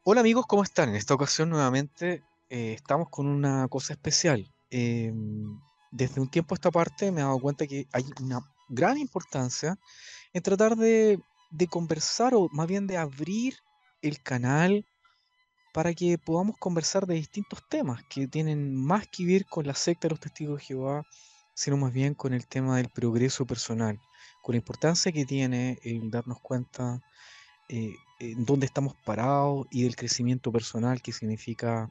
Hola amigos, ¿cómo están? En esta ocasión nuevamente estamos con una cosa especial. Desde un tiempo a esta parte me he dado cuenta que hay una gran importancia en tratar de conversar o más bien de abrir el canal para que podamos conversar de distintos temas que tienen más que ver con la secta de los testigos de Jehová, sino más bien con el tema del progreso personal, con la importancia que tiene el darnos cuenta en dónde estamos parados y del crecimiento personal que significa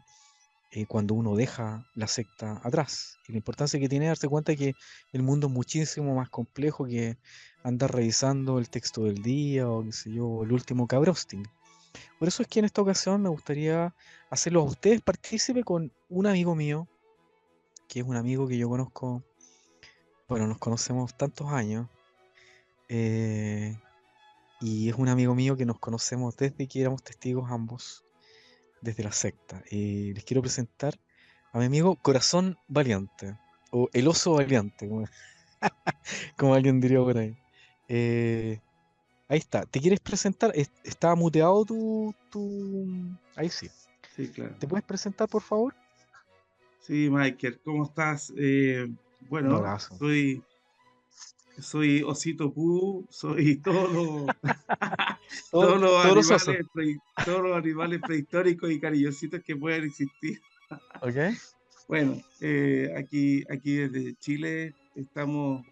cuando uno deja la secta atrás. Y la importancia que tiene darse cuenta que el mundo es muchísimo más complejo que andar revisando el texto del día o qué sé yo, el último cabrosting. Por eso es que en esta ocasión me gustaría hacerlos a ustedes partícipe con un amigo mío, que es un amigo que yo conozco, bueno, nos conocemos tantos años, eh, y es un amigo mío que nos conocemos desde que éramos testigos ambos desde la secta. Les quiero presentar a mi amigo Corazón Valiente, o el oso valiente, como, como alguien diría por ahí. Eh, Ahí está. ¿Te quieres presentar? ¿Está muteado tu... Ahí sí. Sí, claro. ¿Te puedes presentar, por favor? Sí, Michael, ¿cómo estás? Un Bueno, abrazo. soy Osito Pú, soy Todo- todos los osos. todos los animales prehistóricos y cariñositos que puedan existir. ¿Ok? Bueno, aquí desde Chile estamos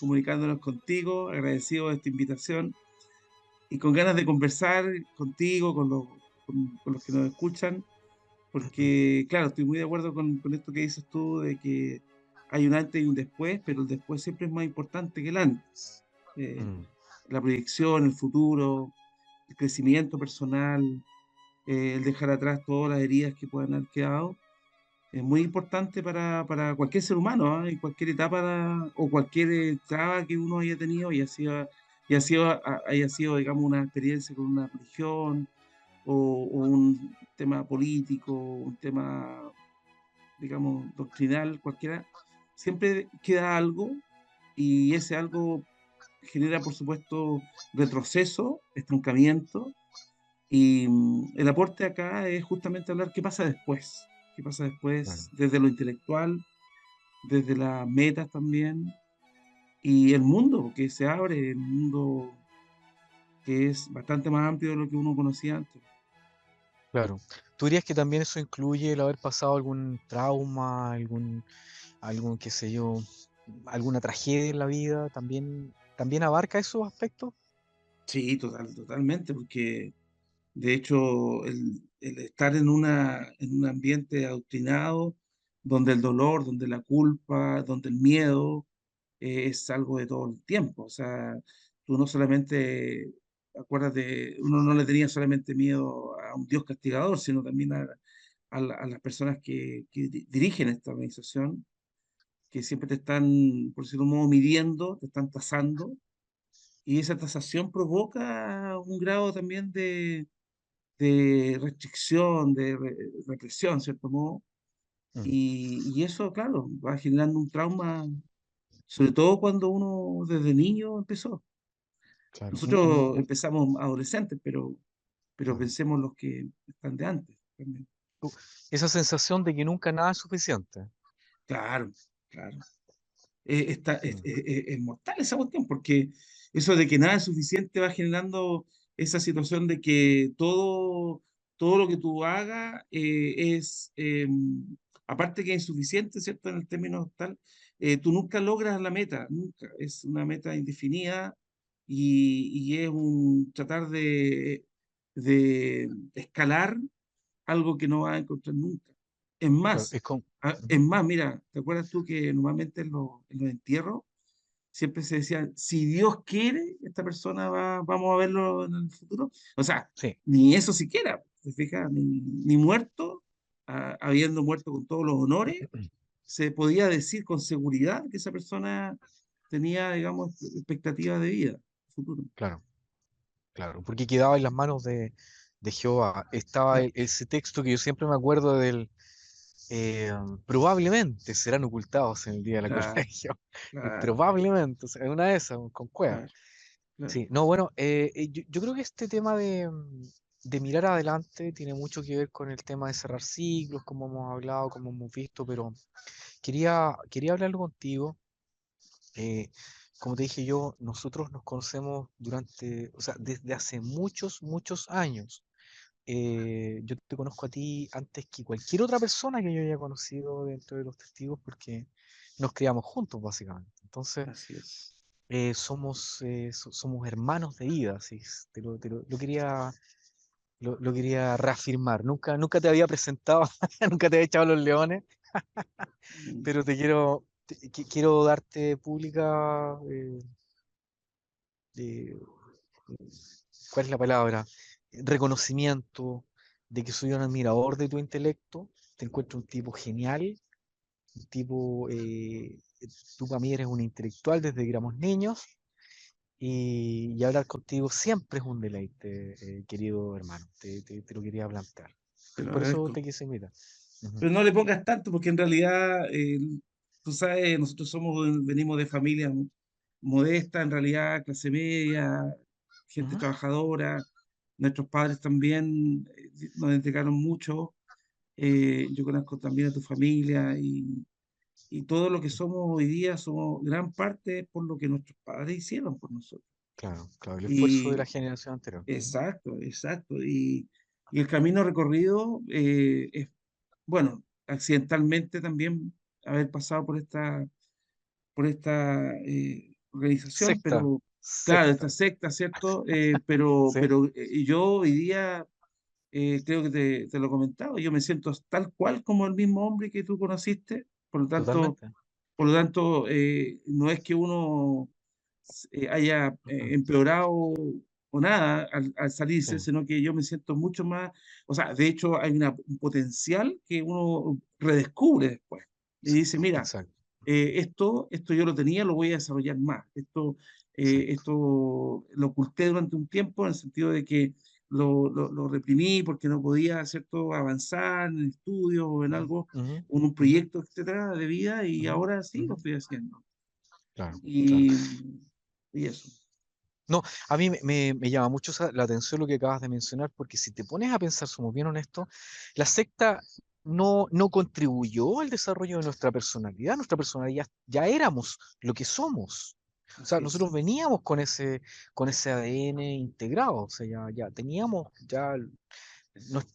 comunicándonos contigo, agradecidos de esta invitación y con ganas de conversar contigo, con los que nos escuchan. Porque, claro, estoy muy de acuerdo con esto que dices tú, de que hay un antes y un después, pero el después siempre es más importante que el antes. Mm, La proyección, el futuro, el crecimiento personal, el dejar atrás todas las heridas que puedan haber quedado, es muy importante para cualquier ser humano, ¿ah? En cualquier etapa o cualquier traba que uno haya tenido haya sido, digamos, una experiencia con una religión o un tema político, un tema digamos, doctrinal, cualquiera, siempre queda algo y ese algo genera, por supuesto, retroceso, estancamiento y el aporte acá es justamente hablar qué pasa después claro. desde lo intelectual, desde las metas también y el mundo que se abre, el mundo que es bastante más amplio de lo que uno conocía antes. Claro. ¿Tú dirías que también eso incluye el haber pasado algún trauma, algún, qué sé yo, alguna tragedia en la vida? ¿También abarca esos aspectos? Sí, totalmente, porque de hecho, el estar en un ambiente adoctrinado, donde el dolor, donde la culpa, donde el miedo es algo de todo el tiempo. O sea, tú no solamente, acuérdate, uno no le tenía solamente miedo a un Dios castigador, sino también a las personas que dirigen esta organización, que siempre te están, por decirlo de un modo, midiendo, te están tasando, y esa tasación provoca un grado también de restricción, represión, cierto modo, Mm, y eso, claro, va generando un trauma, sobre todo cuando uno desde niño empezó. claro. Nosotros empezamos adolescentes, pero Claro. pensemos los que están de antes también. Uh, Esa sensación de que nunca nada es suficiente. Claro, claro. Mm, Es mortal esa cuestión, porque eso de que nada es suficiente va generando esa situación de que todo lo que tú hagas aparte que es insuficiente, ¿cierto? En el término tal, tú nunca logras la meta, nunca. Es una meta indefinida y es un tratar de escalar algo que no vas a encontrar nunca. Es claro, más, es como... es más, mira, ¿te acuerdas tú que normalmente en los entierros siempre se decía, si Dios quiere, esta persona vamos a verlo en el futuro? O sea, Sí, ni eso siquiera, ¿te fijas? Ni muerto, habiendo muerto con todos los honores, se podía decir con seguridad que esa persona tenía, digamos, expectativas de vida futuro. claro, claro, porque quedaba en las manos de Jehová. Estaba Claro, ese texto que yo siempre me acuerdo del, eh, probablemente serán ocultados en el día de la claro, colegio. claro, Probablemente, o sea, una de esas, con cueva. claro, claro. Sí, no, bueno, yo creo que este tema de mirar adelante, tiene mucho que ver con el tema de cerrar ciclos, como hemos hablado, como hemos visto, pero quería hablarlo contigo. eh, Como te dije yo, nosotros nos conocemos durante, o sea, desde hace muchos, muchos años. Yo te conozco a ti antes que cualquier otra persona que yo haya conocido dentro de los testigos porque nos criamos juntos, básicamente. Entonces, Así es. somos hermanos de vida, así lo quería, lo quería reafirmar. Nunca te había presentado, nunca te había echado los leones, Mm. pero quiero darte pública, eh, ¿cuál es la palabra? Reconocimiento de que soy un admirador de tu intelecto, te encuentro un tipo genial, un tipo, tú para mí eres un intelectual desde que éramos niños y hablar contigo siempre es un deleite, querido hermano, te lo quería plantear. Te lo Por eso agradezco. te quise invitar. Ujú. Pero no le pongas tanto, porque en realidad, tú sabes, nosotros venimos de familias modestas, en realidad, clase media, gente Ujú. trabajadora. Nuestros padres también nos entregaron mucho. Yo conozco también a tu familia y todo lo que somos hoy día somos gran parte por lo que nuestros padres hicieron por nosotros. Claro, claro, el esfuerzo de la Y generación anterior. Ujú. exacto, exacto. Y el camino recorrido es, bueno, accidentalmente también haber pasado por esta organización, Secta, pero claro, esta secta, secta, ¿cierto? ¿sí? Yo hoy día creo que te lo comentaba, yo me siento tal cual como el mismo hombre que tú conociste, por lo tanto, Totalmente. no es que uno haya empeorado o nada al Sí, salirse, sino que yo me siento mucho más, o sea, de hecho hay un potencial que uno redescubre después. Y dice, mira, exacto, esto yo lo tenía, lo voy a desarrollar más. exacto. Esto lo oculté durante un tiempo en el sentido de que lo reprimí porque no podía, ¿cierto?, avanzar en estudios o en Ujú, algo, ujú, en un ujú, proyecto, etcétera, de vida, y ujú, ahora sí lo ujú. estoy haciendo. Claro, claro. Y, y eso. No, a mí me llama mucho la atención lo que acabas de mencionar, porque si te pones a pensar, somos bien honestos, la secta no contribuyó al desarrollo de nuestra personalidad. Nuestra personalidad ya éramos lo que somos. O sea, Así es. nosotros veníamos con ese ADN integrado, o sea, ya teníamos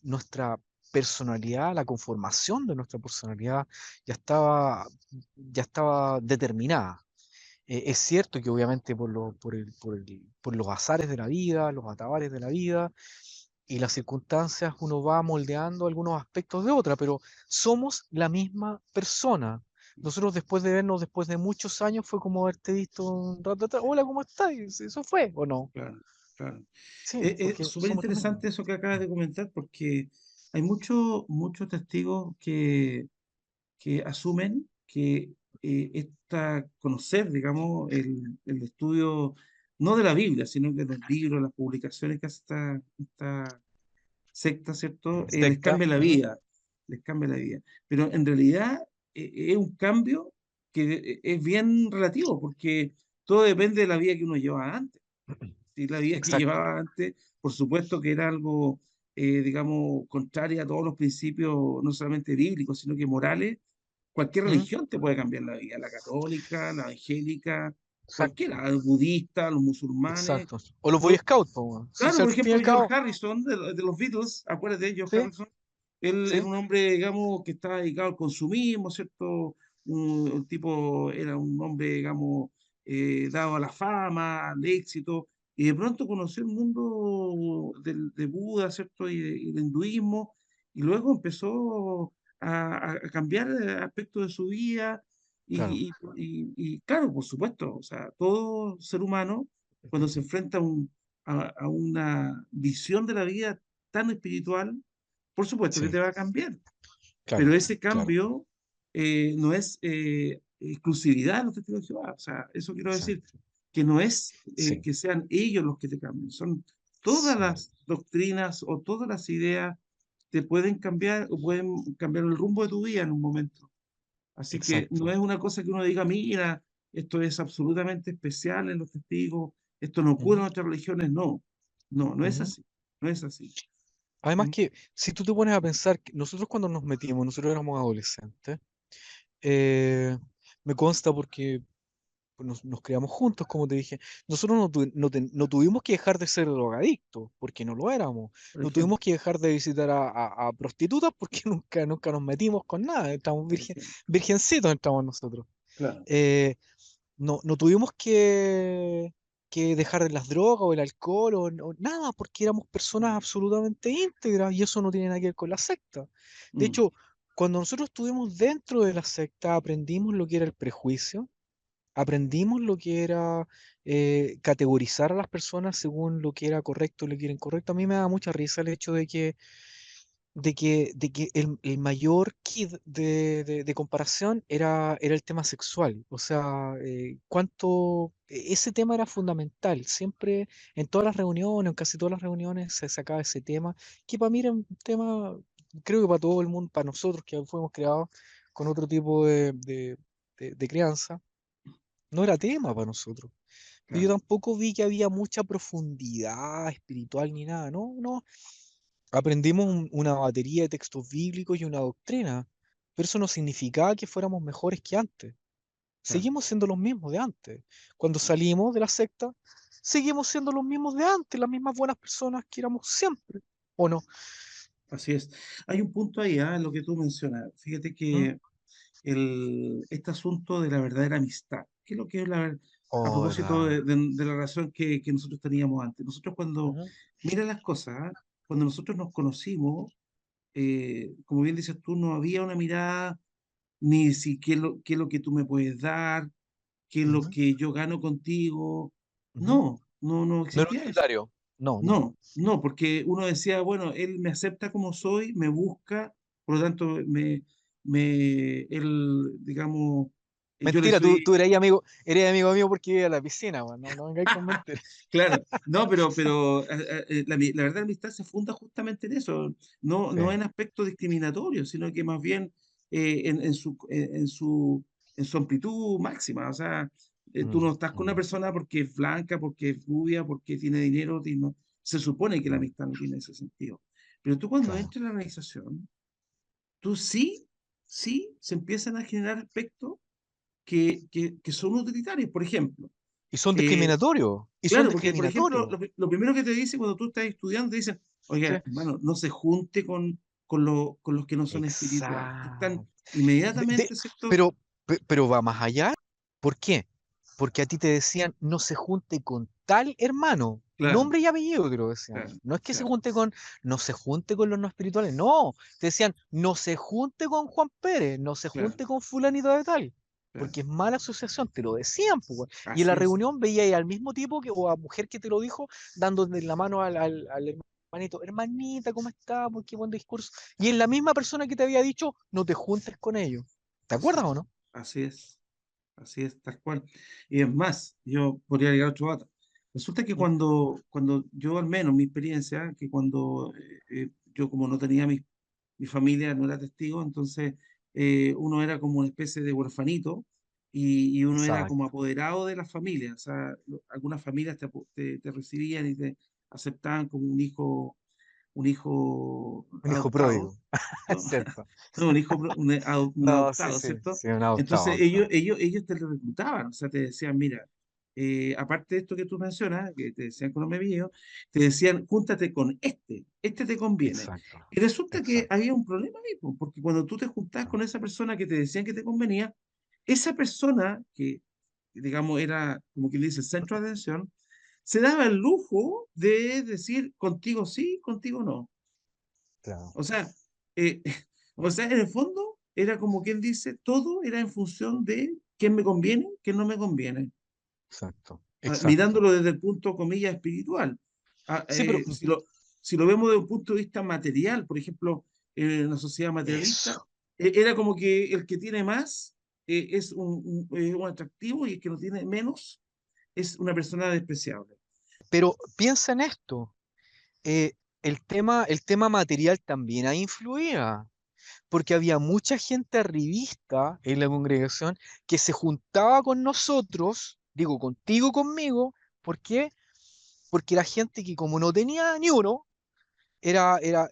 nuestra personalidad, la conformación de nuestra personalidad ya estaba determinada. Es cierto que obviamente por los azares de la vida, los atabares de la vida y las circunstancias, uno va moldeando algunos aspectos de otra, pero somos la misma persona. Nosotros después de vernos, después de muchos años, fue como haberte visto un rato atrás. Hola, ¿cómo estás? Eso fue, ¿o no? Claro, claro. Sí, Es porque súper somos los mismos. interesante eso que acabas de comentar porque hay muchos testigos que asumen que conocer, digamos, el estudio, no de la Biblia, sino que los libros, las publicaciones que hace esta secta, ¿cierto? Les Secta. cambia la Ujú. vida, les cambia la vida. Pero en realidad es un cambio que es bien relativo porque todo depende de la vida que uno lleva antes. Si la vida que Exacto. llevaba antes, por supuesto que era algo, digamos, contrario a todos los principios, no solamente bíblicos, sino que morales. Cualquier Ujú. religión te puede cambiar la vida, la católica, la evangélica, Exacto. cualquiera, los budistas, los musulmanes. Exacto. O los Boy Lo- Scouts, po, weón. Sí, claro, sí, al por fin y ejemplo, al George cabo. Harrison de los Beatles, acuérdate, George Sí, Harrison, él era sí. un hombre, digamos, que estaba dedicado al consumismo, ¿cierto? Un tipo, era un hombre, digamos, dado a la fama, al éxito, y de pronto conoció el mundo de Buda, ¿cierto? Y del hinduismo, y luego empezó a cambiar aspectos de su vida, Claro. y claro, por supuesto, o sea, todo ser humano, cuando se enfrenta a una visión de la vida tan espiritual, por supuesto que Sí, te va a cambiar, pero claro, ese claro. cambio no es exclusividad de los testigos de Jehová. O sea, eso quiero decir, Exacto. que no es Sí, que sean ellos los que te cambien, son todas sí, las doctrinas o todas las ideas te pueden cambiar o pueden cambiar el rumbo de tu vida en un momento. Así que no exacto. es una cosa que uno diga, mira, esto es absolutamente especial en los testigos, esto no ocurre Ujú, en otras religiones, no, no es ujú. así, no es así. Además ¿Mm? que si tú te pones a pensar, que nosotros cuando nos metimos, nosotros éramos adolescentes, me consta porque pues, nos criamos juntos, como te dije, nosotros no tuvimos que dejar de ser drogadictos, porque no lo éramos. Por No ejemplo, tuvimos que dejar de visitar a prostitutas porque nunca nos metimos con nada. Estamos por ejemplo. virgencitos, entramos nosotros. Claro. Eh, no tuvimos que dejar las drogas o el alcohol o nada, porque éramos personas absolutamente íntegras y eso no tiene nada que ver con la secta. De Mm, hecho, cuando nosotros estuvimos dentro de la secta, aprendimos lo que era el prejuicio, aprendimos lo que era categorizar a las personas según lo que era correcto y lo que era incorrecto. A mí me da mucha risa el hecho de que el mayor kit de comparación era el tema sexual. O sea, ese tema era fundamental. Siempre en todas las reuniones, en casi todas las reuniones se sacaba ese tema, que para mí era un tema, creo que para todo el mundo, para nosotros que fuimos creados con otro tipo de crianza, no era tema para nosotros. Pero yo claro. tampoco vi que había mucha profundidad espiritual ni nada, ¿no? No, aprendimos una batería de textos bíblicos y una doctrina, pero eso no significaba que fuéramos mejores que antes. Claro. Seguimos siendo los mismos de antes. Cuando salimos de la secta, seguimos siendo los mismos de antes, las mismas buenas personas que éramos siempre, ¿o no? Así es. Hay un punto ahí, en lo que tú mencionas. Fíjate ¿Mm? que este asunto de la verdadera amistad, ¿qué es lo que es a Oh, propósito ¿verdad? de la relación que nosotros teníamos antes? Nosotros cuando, Ujú, mira las cosas, cuando nosotros nos conocimos, como bien dices tú, no había una mirada ni si qué es lo que tú me puedes dar, qué es lo ujú, que yo gano contigo. ujú. No, no No era existía eso. utilitario. No, no. No, no, porque uno decía, bueno, él me acepta como soy, me busca, por lo tanto, él, digamos, yo le Mentira, tú soy, eres amigo mío porque iba a la piscina, weón. No, no vengáis con mentiras. claro, no, pero la verdad la amistad se funda justamente en eso, no, Sí. no en aspectos discriminatorios, sino que más bien en su amplitud máxima. O sea, tú Mm, no estás con una mm, persona porque es blanca, porque es rubia, porque tiene dinero, se supone que la mm, amistad no tiene ese sentido. Pero tú cuando claro. entras en la organización, tú sí, se empiezan a generar aspectos que son utilitarios. Por ejemplo, Y son eh, discriminatorios. Y son claro, porque, por ejemplo, discriminatorios. lo primero que te dice cuando tú estás estudiando, te dicen, Sí. oiga, hermano, no se junte con los que no son espirituales. Te están Exacto. De- de- inmediatamente, ¿cierto? pero va más allá. ¿Por qué? Porque a ti te decían, no se junte con tal hermano. Claro, Nombre y apellido te lo decían. claro, No es que claro, no se junte con los no espirituales. No, te decían, no se junte con Juan Pérez, no se claro, junte con fulanito de tal. claro. Porque es mala asociación, te lo decían, pues, weón. Y en la Así es, reunión veía ahí al mismo tipo o a mujer que te lo dijo, dándole la mano al hermanito, hermanita, ¿cómo está? Pues qué buen discurso. Y es la misma persona que te había dicho, no te juntes con ellos. ¿Te así acuerdas o es, no? así es, así es, tal cual. Y es más, yo podría agregar otro dato. Resulta que Mm. cuando yo, al menos mi experiencia, que cuando yo como no tenía mi familia, no era testigo, entonces uno era como una especie de huerfanito y uno era como Exacto. apoderado de la familia. O sea, algunas familias te recibían y te aceptaban como un hijo Un hijo adoptado, pródigo, es ¿cierto? cierto. No, un No, sí, adoptado, sí, ¿cierto? sí, un Entonces adoptado. ellos te reclutaban, o sea, te decían, mira, aparte de esto que tú mencionas, que te decían con los mebillos, te decían, júntate con este te conviene. Exacto, Y resulta que exacto. había un problema ahí, po, porque cuando tú te juntabas con esa persona que te decían que te convenía, esa persona que, digamos, era, como quien dice, el centro de atención, se daba el lujo de decir contigo sí, contigo no. Claro, O sea, eh, o sea, en el fondo era como quien dice, todo era en función de quién me conviene, quién no me conviene, exacto, exacto. mirándolo desde el punto, comillas, espiritual. Ah, Sí, pero si lo vemos desde un punto de vista material, por ejemplo, en una sociedad materialista, eso. era como que el que tiene más es un atractivo y el que no tiene menos es una persona despreciable. Pero piensa en esto. eh, el tema material también ahí influía, porque había mucha gente arribista en la congregación que se juntaba con nosotros, digo, contigo, conmigo, ¿por qué? Porque era gente que como no tenía ni uno,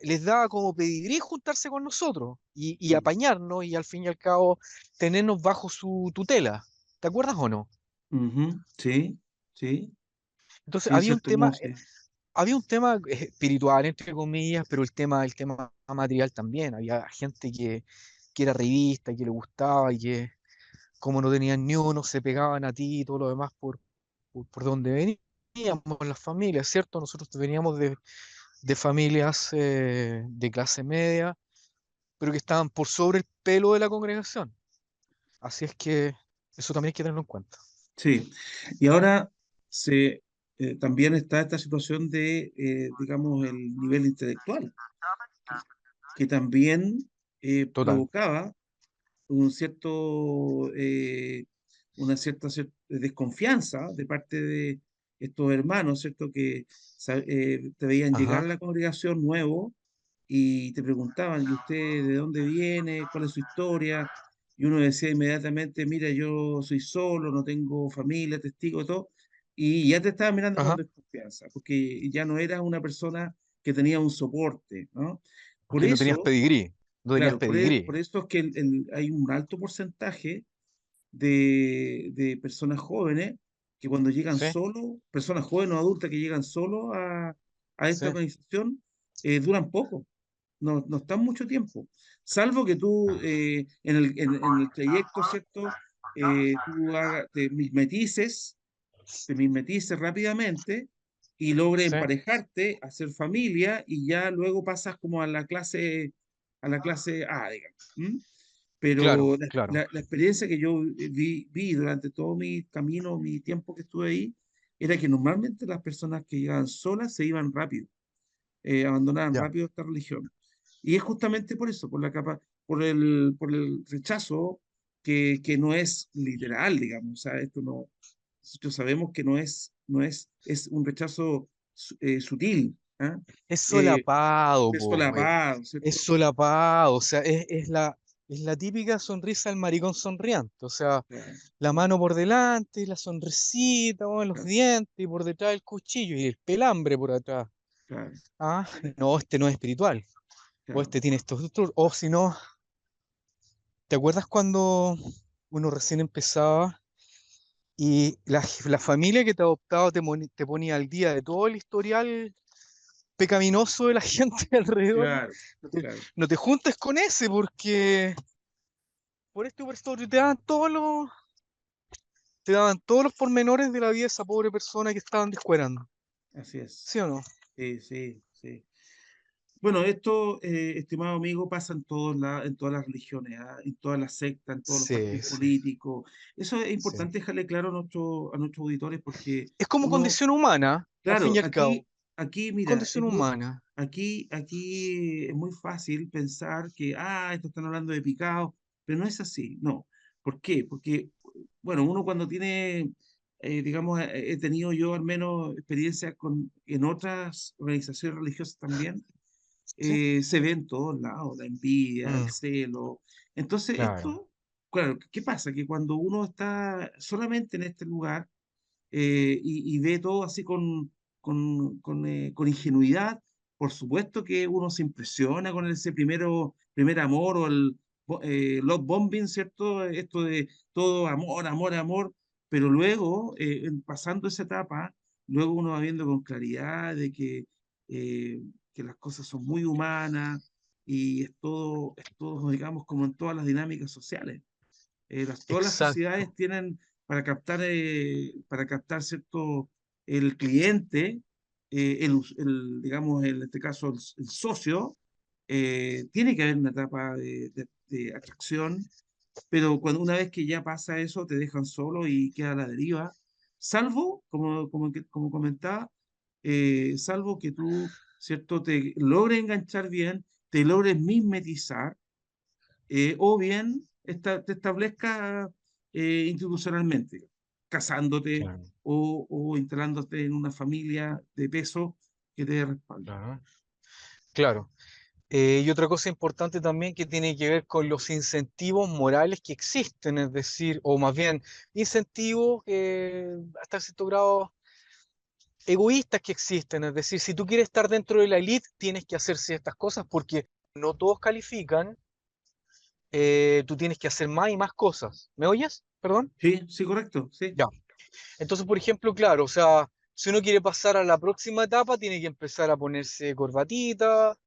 les daba como pedigrí juntarse con nosotros y Sí. apañarnos y al fin y al cabo tenernos bajo su tutela. ¿Te acuerdas o no? Ujú, sí, sí, Entonces sí, en cierto modo, sí. había un tema espiritual, entre comillas, pero el tema material también. Había gente que era revista, que le gustaba y que, como no tenían ni uno, se pegaban a ti y todo lo demás por donde veníamos las familias, ¿cierto? Nosotros veníamos de familias de clase media, pero que estaban por sobre el pelo de la congregación. Así es que eso también hay que tenerlo en cuenta. Sí. Y ahora se, también está esta situación de, digamos, el nivel intelectual, que, que también Total. provocaba un una desconfianza de parte de estos hermanos, ¿cierto? Que te veían llegar Ajá, a la congregación nuevo y te preguntaban, ¿y usted de dónde viene? ¿Cuál es su historia? Y uno decía inmediatamente, mira, yo soy solo, no tengo familia, testigo, todo, y ya te estaba mirando con ajá. desconfianza, porque ya no eras una persona que tenía un soporte, ¿no? Por Porque no tenías eso, pedigrí. No tenías claro, pedigrí. por eso es que hay un alto porcentaje de personas jóvenes que cuando llegan Sí, solo, personas jóvenes o adultas que llegan solo a esta sí. organización, duran poco, no están mucho tiempo, salvo que tú en el trayecto, ¿cierto? Te mimetices rápidamente y logres Sí, emparejarte, hacer familia y ya luego pasas como a la clase A, digamos. ¿M? claro, Pero claro. la experiencia que yo vi durante todo mi camino, mi tiempo que estuve ahí, era que normalmente las personas que llegaban solas se iban rápido, abandonaban Ya. rápido esta religión. Y es justamente por eso, por el rechazo que no es literal, digamos. O sea, esto no, nosotros sabemos que es un rechazo sutil, ¿ah? Es Eh, solapado, es po, güey. solapado, Es ¿cierto? solapado. O sea, es la típica sonrisa del maricón sonriente. O sea, Claro, la mano por delante, la sonrisita, weón, los claro, dientes y por detrás el cuchillo y el pelambre por atrás. claro, Ah, no, este no es espiritual. O claro. este tiene estos otros. O si no, ¿te acuerdas cuando uno recién empezaba y la familia que te adoptaba te ponía al día de todo el historial pecaminoso de la gente alrededor? Claro, No te, claro, no te juntes con ese porque por esto y por esto te daban todos los pormenores de la vida de esa pobre persona que estaban descuerando. así es. ¿Sí o no? Sí, sí, sí. Bueno, esto, estimado amigo, pasa en todas las religiones, ¿ah? En todas las sectas, en todos los Sí, partidos sí, políticos. Eso es sí. importante dejarle claro a nuestros auditores porque Es como uno, condición humana, al fin claro, y al cabo. mira, Condición humana. aquí es muy fácil pensar que, esto están hablando de picado, pero no es así, no. ¿Por qué? Porque, bueno, uno cuando tiene, digamos, he tenido yo al menos experiencia en otras organizaciones religiosas también, Sí. se ve en todos lados, la envidia, el Mm, celo. Entonces, claro. claro, ¿qué pasa? Que cuando uno está solamente en este lugar y ve todo así con ingenuidad, por supuesto que uno se impresiona con ese primer amor o el love bombing, ¿cierto? Esto de todo amor, amor, amor, pero luego, pasando esa etapa, luego uno va viendo con claridad de eh, que las cosas son muy humanas y es todo, digamos, como en todas las dinámicas sociales. Todas las sociedades Exacto. tienen para captar cierto, el cliente, digamos, en este caso, el socio, tiene que haber una etapa de atracción, pero una vez que ya pasa eso, te dejan solo y queda a la deriva, salvo, como comentaba, salvo que tú, ¿cierto?, te logres enganchar bien, te logres mimetizar, o bien te establezca institucionalmente, casándote Claro, o instalándote en una familia de peso que te respalde. claro. Claro. Y otra cosa importante también que tiene que ver con los incentivos morales que existen, es decir, o más bien incentivos que hasta cierto grado egoístas que existen. Es decir, si tú quieres estar dentro de la elite, tienes que hacer ciertas cosas porque no todos califican. Tú tienes que hacer más y más cosas. ¿Me oyes? Perdón. Sí, sí, correcto, sí, Ya. Entonces, por ejemplo, claro, o sea, si uno quiere pasar a la próxima etapa, tiene que empezar a ponerse corbatita,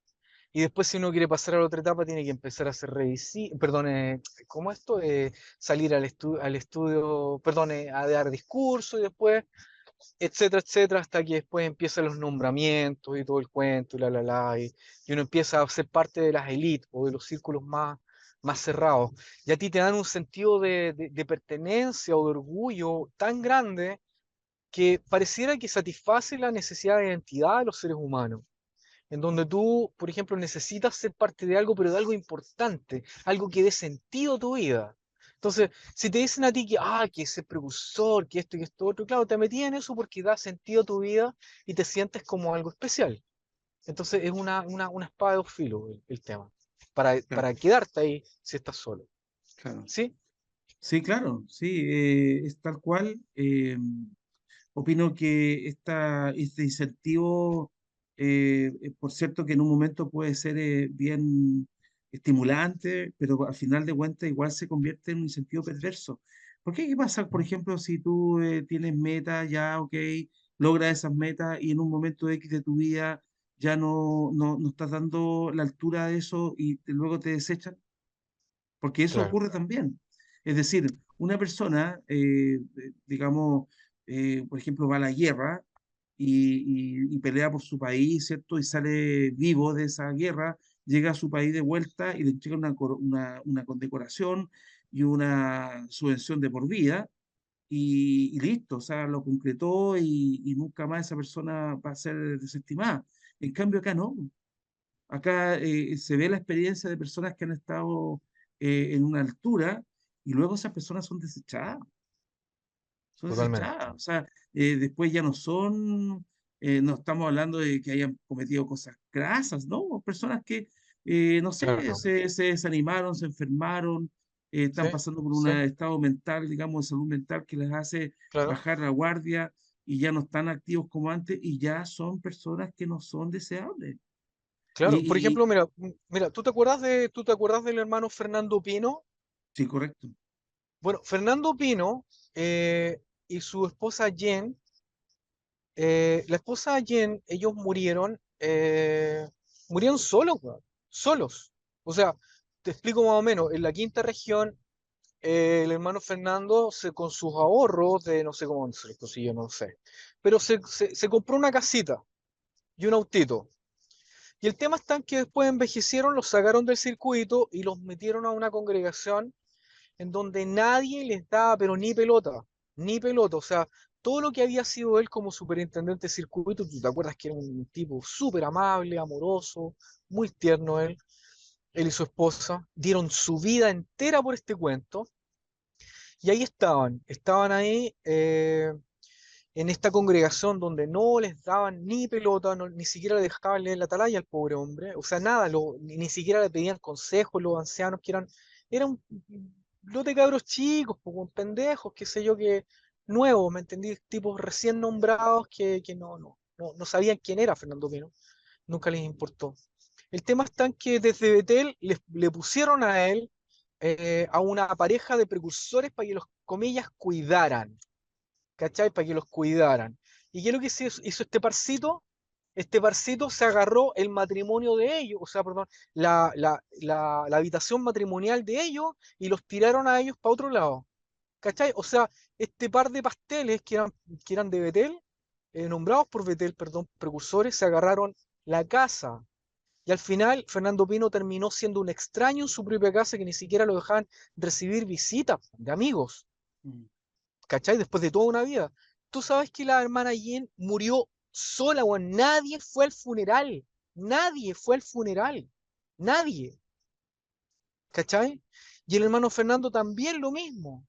y después si uno quiere pasar a la otra etapa, tiene que empezar a hacer revisión, perdón, ¿cómo esto? Salir al estudio, perdón, a dar discurso y después, etcétera, etcétera, hasta que después empiezan los nombramientos y todo el cuento, y y uno empieza a ser parte de las élites o de los círculos más cerrados. Y a ti te dan un sentido de pertenencia o de orgullo tan grande que pareciera que satisface la necesidad de identidad de los seres humanos, en donde tú, por ejemplo, necesitas ser parte de algo, pero de algo importante, algo que dé sentido a tu vida. Entonces, si te dicen a ti que ese precursor, que esto otro, claro, te metí en eso porque da sentido a tu vida y te sientes como algo especial. Entonces, es una espada de dos filos el tema, claro, para quedarte ahí si estás solo. claro. ¿Sí? Sí, claro, sí, es tal cual. Opino que este incentivo, por cierto, que en un momento puede ser bien estimulante, pero al final de cuentas igual se convierte en un incentivo perverso. Porque qué pasa, por Ujú. ejemplo, si tú tienes metas, ya, ok, logras esas metas y en un momento X de tu vida ya no estás dando la altura de eso y luego te desechan? Porque eso Claro, ocurre también. Es decir, una persona, digamos, por ejemplo, va a la guerra y pelea por su país, ¿cierto? Y sale vivo de esa guerra, llega a su país de vuelta y le entrega una condecoración y una subvención de por vida y listo, o sea, lo concretó y nunca más esa persona va a ser desestimada. En cambio, acá no. Acá se ve la experiencia de personas que han estado en una altura y luego esas personas son desechadas, son totalmente. desechadas. O sea, después ya no son, no estamos hablando de que hayan cometido cosas grasas, ¿no? Personas que, no sé, Claro, se desanimaron, se enfermaron, están sí, pasando por un sí, estado mental, digamos, de salud mental que les hace claro. bajar la guardia y ya no están activos como antes y ya son personas que no son deseables. Claro, por ejemplo, mira, tú te acuerdas del hermano Fernando Pino? Sí, correcto. Bueno, Fernando Pino y su esposa Jen, la esposa Jen, ellos murieron solos, weón, solos. O sea, te explico más o menos, en la quinta región, el hermano Fernando con sus ahorros de no sé cómo se los consiguió, no sé, pero se compró una casita y un autito. Y el tema está en que después envejecieron, los sacaron del circuito y los metieron a una congregación en donde nadie les daba, pero ni pelota, ni pelota. O sea, todo lo que había sido él como superintendente de circuito, tú te acuerdas que era un tipo súper amable, amoroso, muy tierno él y su esposa, dieron su vida entera por este cuento. Y ahí estaban ahí en esta congregación donde no les daban ni pelota, ni siquiera le dejaban leer la atalaya al pobre hombre, o sea, nada, ni siquiera le pedían consejos los ancianos que eran lote de cabros chicos, pues, pendejos, qué sé yo, que nuevos, ¿me entendí? Tipos recién nombrados que no sabían quién era Fernando Pino, nunca les importó. El tema está en que desde Betel le pusieron a él a una pareja de precursores para que los, comillas, cuidaran. ¿Cachai? Para que los cuidaran. ¿Y qué es lo que hizo este parcito? Este parcito se agarró el matrimonio de ellos, o sea, perdón, la habitación matrimonial de ellos y los tiraron a ellos para otro lado. ¿Cachai? O sea, este par de pasteles que eran de Betel, nombrados por Betel, perdón, precursores, se agarraron la casa. Y al final, Fernando Pino terminó siendo un extraño en su propia casa que ni siquiera lo dejaban recibir visitas de amigos. Mm. ¿Cachai? Después de toda una vida. Tú sabes que la hermana Jen murió sola, weón. Nadie fue al funeral. Nadie fue al funeral. Nadie. ¿Cachai? Y el hermano Fernando también lo mismo.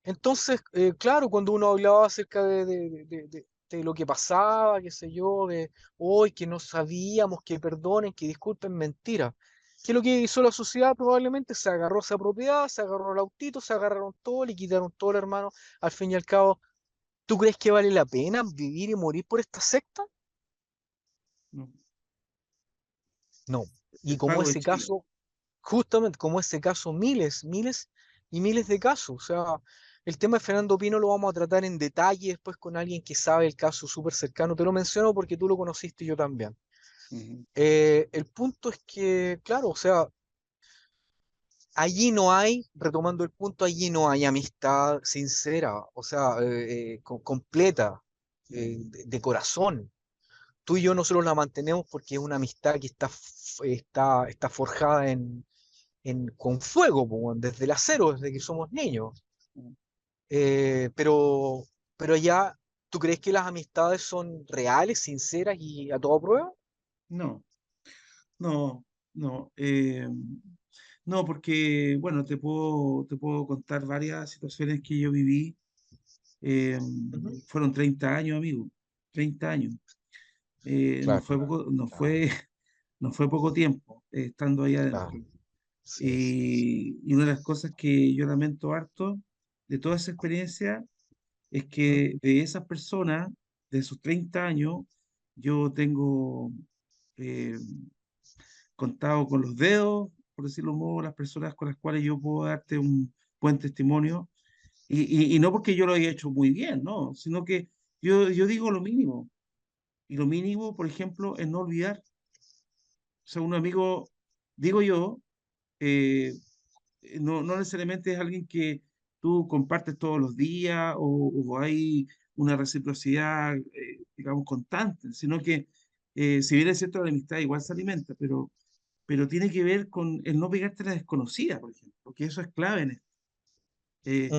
Entonces, claro, cuando uno hablaba acerca de lo que pasaba, qué sé yo, de hoy que no sabíamos, que perdonen, que disculpen, mentira. ¿Qué es lo que hizo la sociedad? Probablemente se agarró esa propiedad, se agarró el autito, se agarraron todo, le quitaron todo el hermano. Al fin y al cabo, ¿Tú crees que vale la pena vivir y morir por esta secta? No. No. Y El como pago de ese Chile. caso, justamente como ese caso, miles, miles y miles de casos. O sea, el tema de Fernando Pino lo vamos a tratar en detalle después con alguien que sabe el caso súper cercano. Te lo menciono porque tú lo conociste y yo también. Ujú. El punto es que, claro, o sea, allí no hay, retomando el punto, allí no hay amistad sincera, o sea, completa, de corazón. Tú y yo nosotros la mantenemos porque es una amistad que está forjada con fuego, po, weón, desde el acero, desde que somos niños. Pero, allá, ¿tú crees que las amistades son reales, sinceras y a toda prueba? No, no, no. No, porque, bueno, te puedo contar varias situaciones que yo viví. eh, Ujú. Fueron 30 años, amigo, 30 años. No Claro, fue poco, no claro, fue, no fue poco tiempo estando ahí claro. adentro. Sí, sí, sí. Y una de las cosas que yo lamento harto de toda esa experiencia es ¿Mm? que de esas personas, de esos 30 años, yo tengo eh, contado con los dedos, por decirlo de un modo, las personas con las cuales yo puedo darte un buen testimonio. Y no porque yo lo haya hecho muy bien, ¿no? Sino que yo digo lo mínimo. Y lo mínimo, por ejemplo, es no olvidar. O sea, un amigo, digo yo, eh, no necesariamente es alguien que tú compartes todos los días o hay una reciprocidad, digamos, constante, sino que, si bien es cierto, la amistad igual se alimenta, pero tiene que ver con el no pegarte a la desconocida, por ejemplo, que eso es clave en esto. Eh,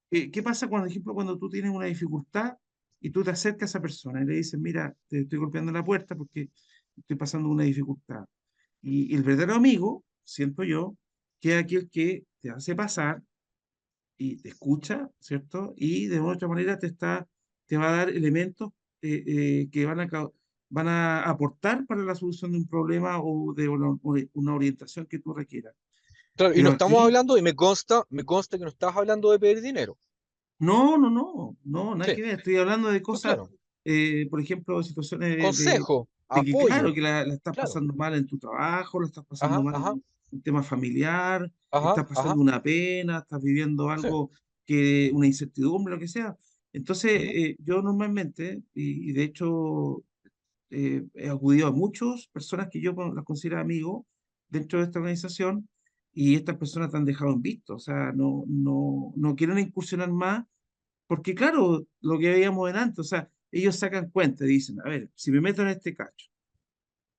Mm, ¿Qué pasa, cuando, por ejemplo, cuando tú tienes una dificultad y tú te acercas a esa persona y le dices, mira, te estoy golpeando la puerta porque estoy pasando una dificultad? Y el verdadero amigo, siento yo, que es aquel que te hace pasar y te escucha, ¿cierto? Y de una u otra manera te va a dar elementos que van a aportar para la solución de un problema o de una orientación que tú requieras. claro, y no Pero estamos aquí, hablando, y me consta que no estás hablando de pedir dinero. no, nada Sí, que ver. Estoy hablando de pues cosas, claro. por ejemplo, situaciones Consejo, de que, claro, apoyo, que la estás claro. pasando mal en tu trabajo, la estás pasando Ajá, mal ajá, en un tema familiar, ajá, estás pasando ajá. una pena, estás viviendo Sí. algo una incertidumbre, lo que sea. Entonces, Ujú, yo normalmente, y de hecho he acudido a muchas personas que yo las considero amigos dentro de esta organización, y estas personas te han dejado en visto, o sea, no quieren incursionar más, porque claro, lo que veíamos delante, o sea, ellos sacan cuenta y dicen, a ver, si me meto en este cacho,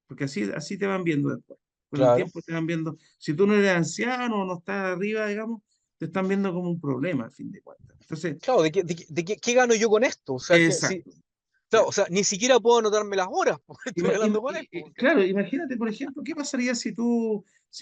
porque así te van viendo después, con el claro. tiempo te van viendo, si tú no eres anciano o no estás arriba, digamos, te están viendo como un problema, a fin de cuentas. Entonces, Claro, ¿qué gano yo con esto? O sea, que si, exacto. claro, Ya. o sea, ni siquiera puedo anotarme las horas porque estoy hablando con él, po. Claro, imagínate, por ejemplo, ¿qué pasaría si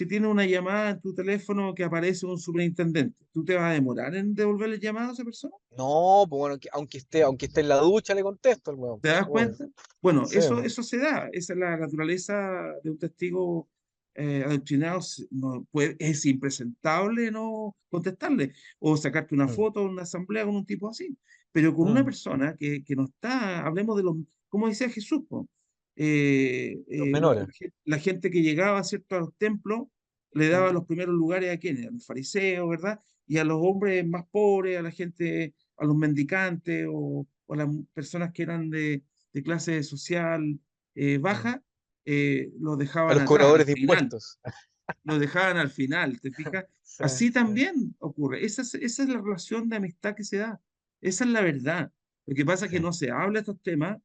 tienes una llamada en tu teléfono que aparece un superintendente? ¿Tú te vas a demorar en devolverle el llamado a esa persona? No, pues bueno, aunque esté en la ducha, le contesto al weón, ¿Te das obvio. cuenta? Bueno, Sí. eso se da, esa es la naturaleza de un testigo adoctrinado. No, es impresentable no contestarle o sacarte una Mm, foto en una asamblea con un tipo así. Pero con una mm. persona que no está, hablemos de los, como decía Jesús, po, Los menores. la gente que llegaba, ¿cierto?, a los templos, le daba Mm, los primeros lugares a quienes, a los fariseos, ¿verdad? Y a los hombres más pobres, a la gente, a los mendicantes o a las personas que eran de clase social mm. baja, los A dejaban los atrás, al cobradores de final, impuestos. los dejaban al final, ¿te fijas? Sí, Así sí. también ocurre, esa es la relación de amistad que se da, esa es la verdad. Lo que pasa es que Sí. no se habla de estos temas,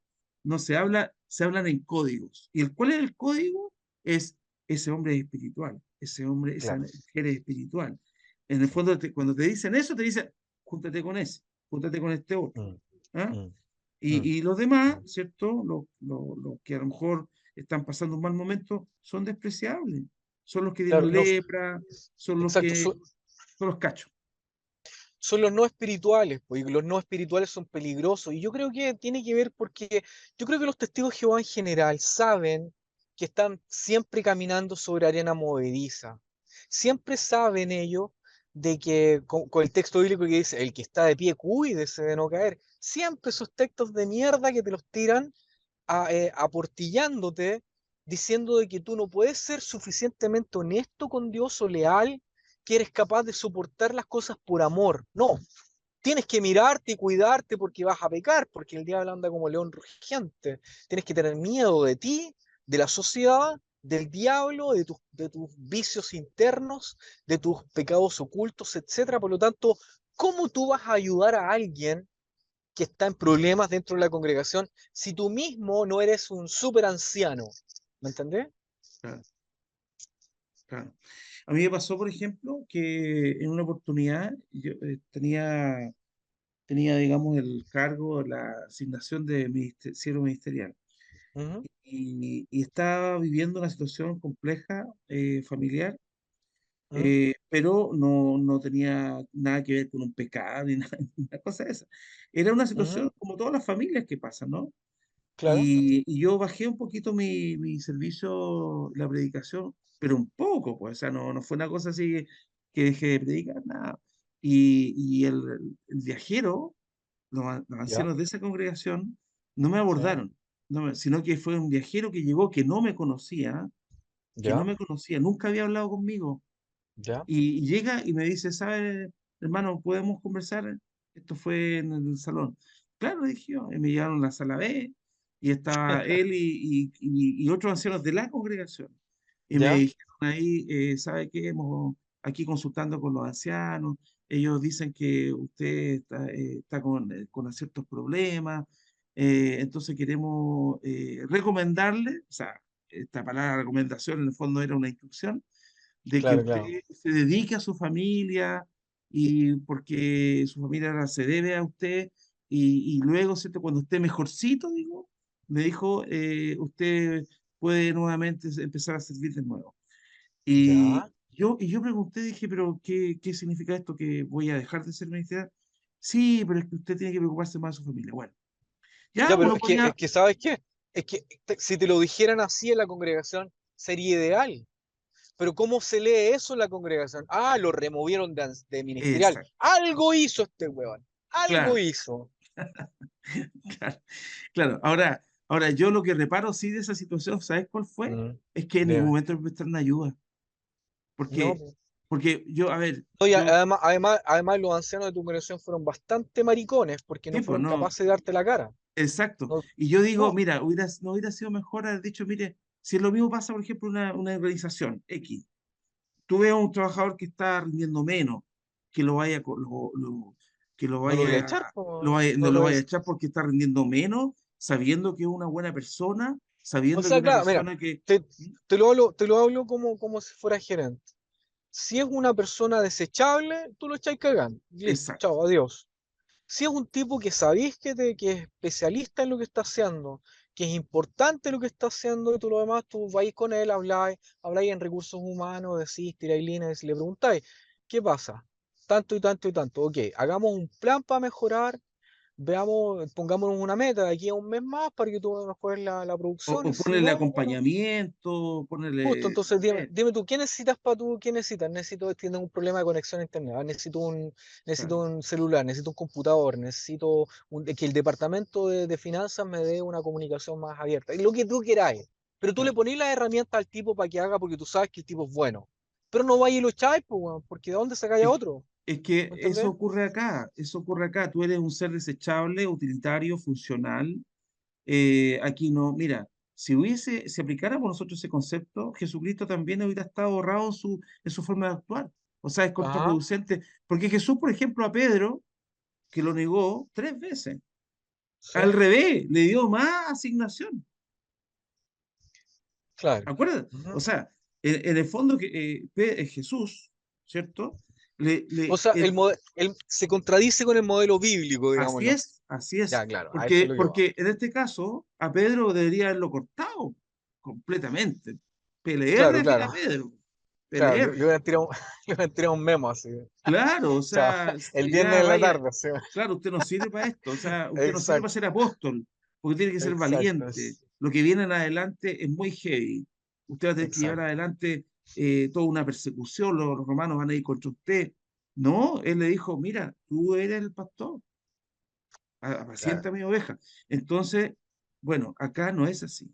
no se habla, se hablan en códigos. ¿Y cuál es el código? Es ese hombre es espiritual, ese hombre, esa Claro. mujer es espiritual. En el fondo, cuando te dicen eso, te dicen, júntate con ese, júntate con este otro. Mm, ¿Ah? mm, mm, Y los demás, mm. ¿cierto? Los que a lo mejor están pasando un mal momento son despreciables. Son los que Claro, tienen no, lepra, son los exacto. que son los cachos. Son los no espirituales, pues, y los no espirituales son peligrosos. Y yo creo que tiene que ver porque yo creo que los testigos de Jehová en general saben que están siempre caminando sobre arena movediza. Siempre saben ellos de que con el texto bíblico que dice, el que está de pie, cuídese de no caer. Siempre esos textos de mierda que te los tiran aportillándote, diciendo de que tú no puedes ser suficientemente honesto con Dios o leal, que eres capaz de soportar las cosas por amor. No, tienes que mirarte y cuidarte porque vas a pecar, porque el diablo anda como león rugiente. Tienes que tener miedo de ti, de la sociedad, del diablo, de tus vicios internos, de tus pecados ocultos, etcétera. Por lo tanto, ¿cómo tú vas a ayudar a alguien que está en problemas dentro de la congregación si tú mismo no eres un súper anciano? ¿Me entendés? Claro, claro. A mí me pasó, por ejemplo, que en una oportunidad yo tenía, digamos, el cargo, la asignación de siervo ministerial. Ujú, Y estaba viviendo una situación compleja, familiar, ujú, pero no tenía nada que ver con un pecado ni nada, una cosa de esa. Era una situación ujú, como todas las familias que pasan, ¿no? claro, Y yo bajé un poquito mi servicio, la predicación, pero un poco, pues, o sea, no fue una cosa así que dejé de predicar, nada. Y el viajero, los ya, ancianos de esa congregación, no me sí, abordaron, sino que fue un viajero que llegó que no ya, me conocía, nunca había hablado conmigo. ya, Y llega y me dice, ¿sabes, hermano, podemos conversar? Esto fue en el salón. Claro, dije yo, y me llevaron a la sala B y estaba él y otros ancianos de la congregación. Y me ya, dijeron ahí, ¿sabe qué? Hemos aquí consultando con los ancianos, ellos dicen que usted está con ciertos problemas, entonces queremos recomendarle, o sea, esta palabra recomendación en el fondo era una instrucción de que claro, usted claro. se dedique a su familia y porque su familia ahora se debe a usted y luego, ¿cierto? Cuando esté mejorcito, digo, me dijo, usted puede nuevamente empezar a servir de nuevo. Y Ya. yo pregunté, dije, pero ¿qué significa esto? ¿Que voy a dejar de ser ministerial? Sí, pero es que usted tiene que preocuparse más de su familia. Bueno, ya Ya, pero uno es ponía, que ¿sabes qué? Es que si te lo dijeran así en la congregación, sería ideal. Pero ¿cómo se lee eso en la congregación? Ah, lo removieron de ministerial. esa, Algo hizo este huevón. Algo claro, hizo. claro. Claro, ahora yo lo que reparo sí de esa situación, ¿sabes cuál fue? Mm, Es que en ningún dime. momento me prestaron ayuda, No, porque, po. porque yo, a ver, No, y yo, además los ancianos de tu congregación fueron bastante maricones porque no tipo, fueron no, capaces de darte la cara. exacto. No, Y yo digo, no. mira, no hubiera sido mejor haber dicho, mire, si lo mismo pasa, por ejemplo, una organización X, tú ves a un trabajador que está rindiendo menos, que lo vaya, que No lo voy a echar, po. no No lo lo vaya a es. echar porque está rindiendo menos, sabiendo que es una buena persona, O sabiendo que es sea, una claro, mira, persona que... te, ¿Mm? te lo hablo como si fuera gerente. Si es una persona desechable, tú lo echáis cagando. Listo, Exacto. chao, adiós. Si es un tipo que sabéis que es especialista en lo que está haciendo, que es importante lo que está haciendo y todo lo demás, tú vais con él, habláis en recursos humanos, decís, tiráis líneas y le preguntáis, ¿qué pasa? Tanto y tanto y tanto. Ok, hagamos un plan para mejorar, veamos, pongámonos una meta de aquí a un mes más para que tú mejores la producción O y si ponerle no, bueno, acompañamiento, justo, ponerle, entonces eh, dime tú, ¿qué necesitas para tú? ¿Qué necesitas? Necesito, tiene un problema de conexión a internet, ah, necesito claro, un celular, necesito un computador, necesito que el departamento de finanzas me dé una comunicación más abierta, y lo que tú queráis. Pero tú le claro. ponés las herramientas al tipo para que haga porque tú sabes que el tipo es bueno. Pero no vayas y lo echáis, pues, weón, porque ¿de dónde sacáis a Es, otro? es que ¿Me entendés? eso ocurre acá. Tú eres un ser desechable, utilitario, funcional. Aquí no, mira, si aplicáramos nosotros ese concepto, Jesucristo también hubiera estado ahorrado en su forma de actuar. O sea, es Ajá, contraproducente. Porque Jesús, por ejemplo, a Pedro, que lo negó 3 veces, sí, al revés, le dio más asignación. claro. ¿Acuerdas? O Ujú. sea, en el fondo que Jesús, ¿cierto? Le, O le, sea, el- él se contradice con el modelo bíblico, así digámoslo. es, así es. Ya, claro, a eso es Porque, lo que va. porque en este caso, a Pedro debería haberlo cortado completamente. Claro, PLR claro. a Pedro. Claro, PLR. le hubieran tirado, le hubieran tirado un memo así. Claro, o Chao. sea, El viernes ya en la vaya. tarde, sí. Claro, usted no sirve para esto. O sea, usted no sirve para Exacto, ser apóstol, porque tiene que ser exacto, valiente. Lo que viene en adelante es muy heavy. Usted va a tener que llevar exacto. adelante toda una persecución. Los romanos van a ir contra usted. No, él le dijo, mira, tú eres el pastor, Claro. apacienta mi oveja. Entonces, bueno, acá no es así.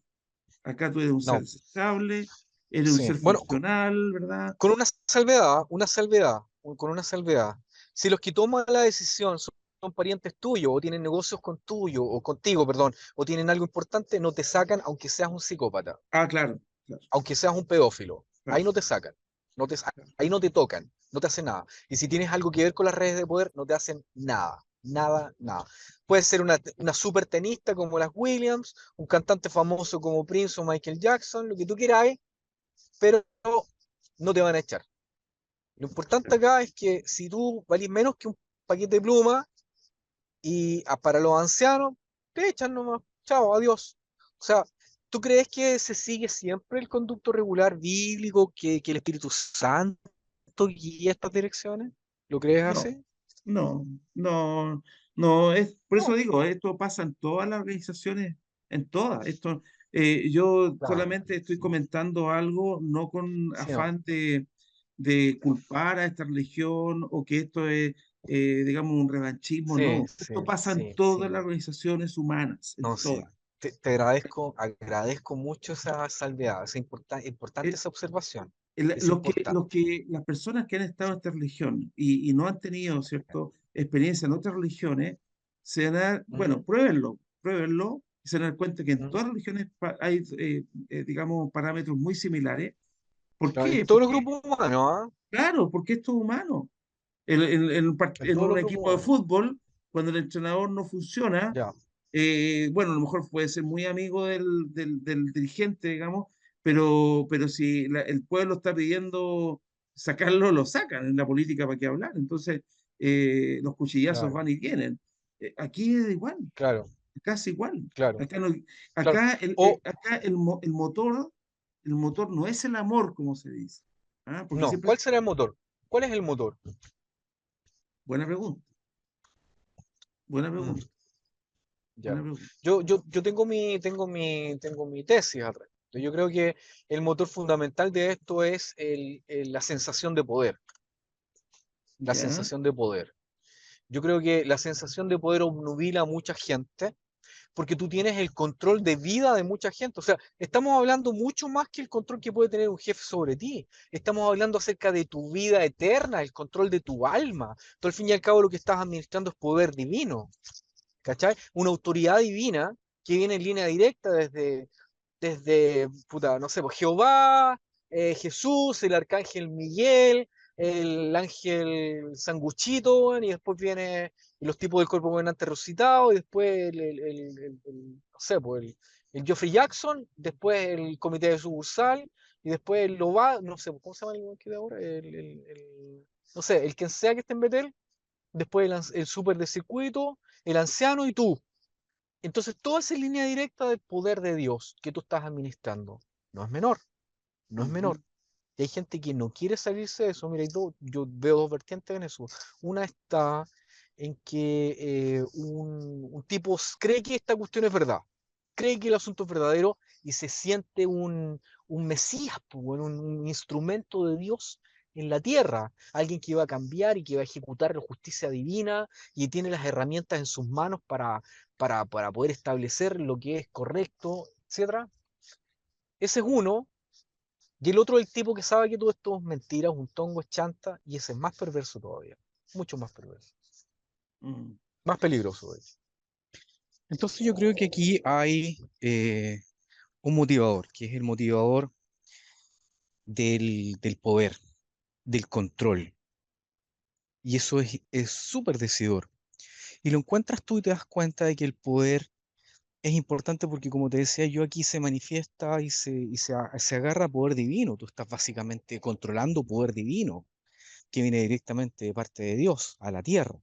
Acá tú eres un ser No, desechable, eres un sí. ser Bueno, funcional, ¿verdad? con una salvedad, con una salvedad. Si los que toman la decisión son parientes tuyos, o tienen negocios con tuyo, o contigo, perdón, o tienen algo importante, no te sacan aunque seas un psicópata, Ah, claro, claro, aunque seas un pedófilo. Ahí claro, no te sacan, claro, ahí no te tocan, no te hacen nada. Y si tienes algo que ver con las redes de poder, no te hacen nada, nada, nada. Puedes ser una super tenista como las Williams, un cantante famoso como Prince o Michael Jackson, lo que tú quieras, pero no te van a echar. Lo importante claro. acá es que si tú valís menos que un paquete de pluma y para los ancianos, te echan nomás. Chao, adiós. O sea, ¿tú crees que se sigue siempre el conducto regular bíblico, que el Espíritu Santo guía estas direcciones? ¿Lo crees No, así? no, no, no, por eso No, digo, esto pasa en todas las organizaciones, en todas. Yo claro. solamente estoy comentando algo, no con Sí, no. afán de culpar a esta religión o que esto es, digamos, un revanchismo, Sí, no. Esto sí, pasa en sí, todas sí. las organizaciones humanas, en No, sí. todas. Te agradezco mucho esa salvedad, es importante Eh, esa observación. Es lo importante. que las personas que han estado en esta religión y no han tenido, ¿cierto?, experiencia en otras religiones, se van a dar, bueno, Ujú, pruébenlo, pruébenlo, y se van a dar cuenta que en ujú. todas las religiones hay, digamos, parámetros muy similares. ¿Por Claro, en qué? todos los Porque, grupos humanos, ¿ah? claro, porque esto es humano. En En todos un los grupos equipo de humanos. fútbol, cuando el entrenador no funciona, Ya, bueno, a lo mejor puede ser muy amigo del dirigente, digamos, pero si el pueblo está pidiendo sacarlo, lo sacan en la política para qué hablar. Entonces, los cuchillazos claro, van y vienen. Aquí es igual, claro, acá es igual. claro, Acá, no, claro. acá el motor no es el amor, como se dice. ¿Ah? Porque No, siempre, ¿cuál será el motor? ¿Cuál es el motor? buena pregunta, buena Mm, pregunta, ya. buena pregunta. Yo tengo mi tesis al respecto. Yo creo que el motor fundamental de esto es la sensación de poder. La ¿Ya? sensación de poder. Yo creo que la sensación de poder obnubila a mucha gente porque tú tienes el control de vida de mucha gente. O sea, estamos hablando mucho más que el control que puede tener un jefe sobre ti. Estamos hablando acerca de tu vida eterna, el control de tu alma. Tú al fin y al cabo lo que estás administrando es poder divino, ¿cachai? Una autoridad divina que viene en línea directa desde puta, no sé, pues Jehová, Jesús, el arcángel Miguel, el ángel Sanguchito, y después viene los tipos del cuerpo gobernante resucitado, y después no sé, pues el Geoffrey Jackson, después el comité de sucursal, y después el Loba, no sé, ¿cómo se llama el que de ahora? No sé, el quien sea que esté en Betel, después el súper de circuito, el anciano y tú. Entonces, toda esa línea directa del poder de Dios que tú estás administrando no es menor, no es Ujú. menor. Y hay gente que no quiere salirse de eso. Mira, yo veo dos vertientes en eso. Una está en que un tipo cree que esta cuestión es verdad, cree que el asunto es verdadero y se siente un mesías, pues, bueno, un instrumento de Dios en la tierra, alguien que va a cambiar y que va a ejecutar la justicia divina y tiene las herramientas en sus manos para poder establecer lo que es correcto, etcétera. Ese es uno, y el otro es el tipo que sabe que todo esto es mentira, es un tongo, es chanta, y ese es más perverso todavía, mucho más perverso, Mm. más peligroso de hecho. Entonces yo creo que aquí hay un motivador, que es el motivador del poder, del control. Y eso es súper decidor. Y lo encuentras tú y te das cuenta de que el poder es importante porque, como te decía yo, aquí se manifiesta se agarra poder divino. Tú estás básicamente controlando poder divino que viene directamente de parte de Dios a la tierra.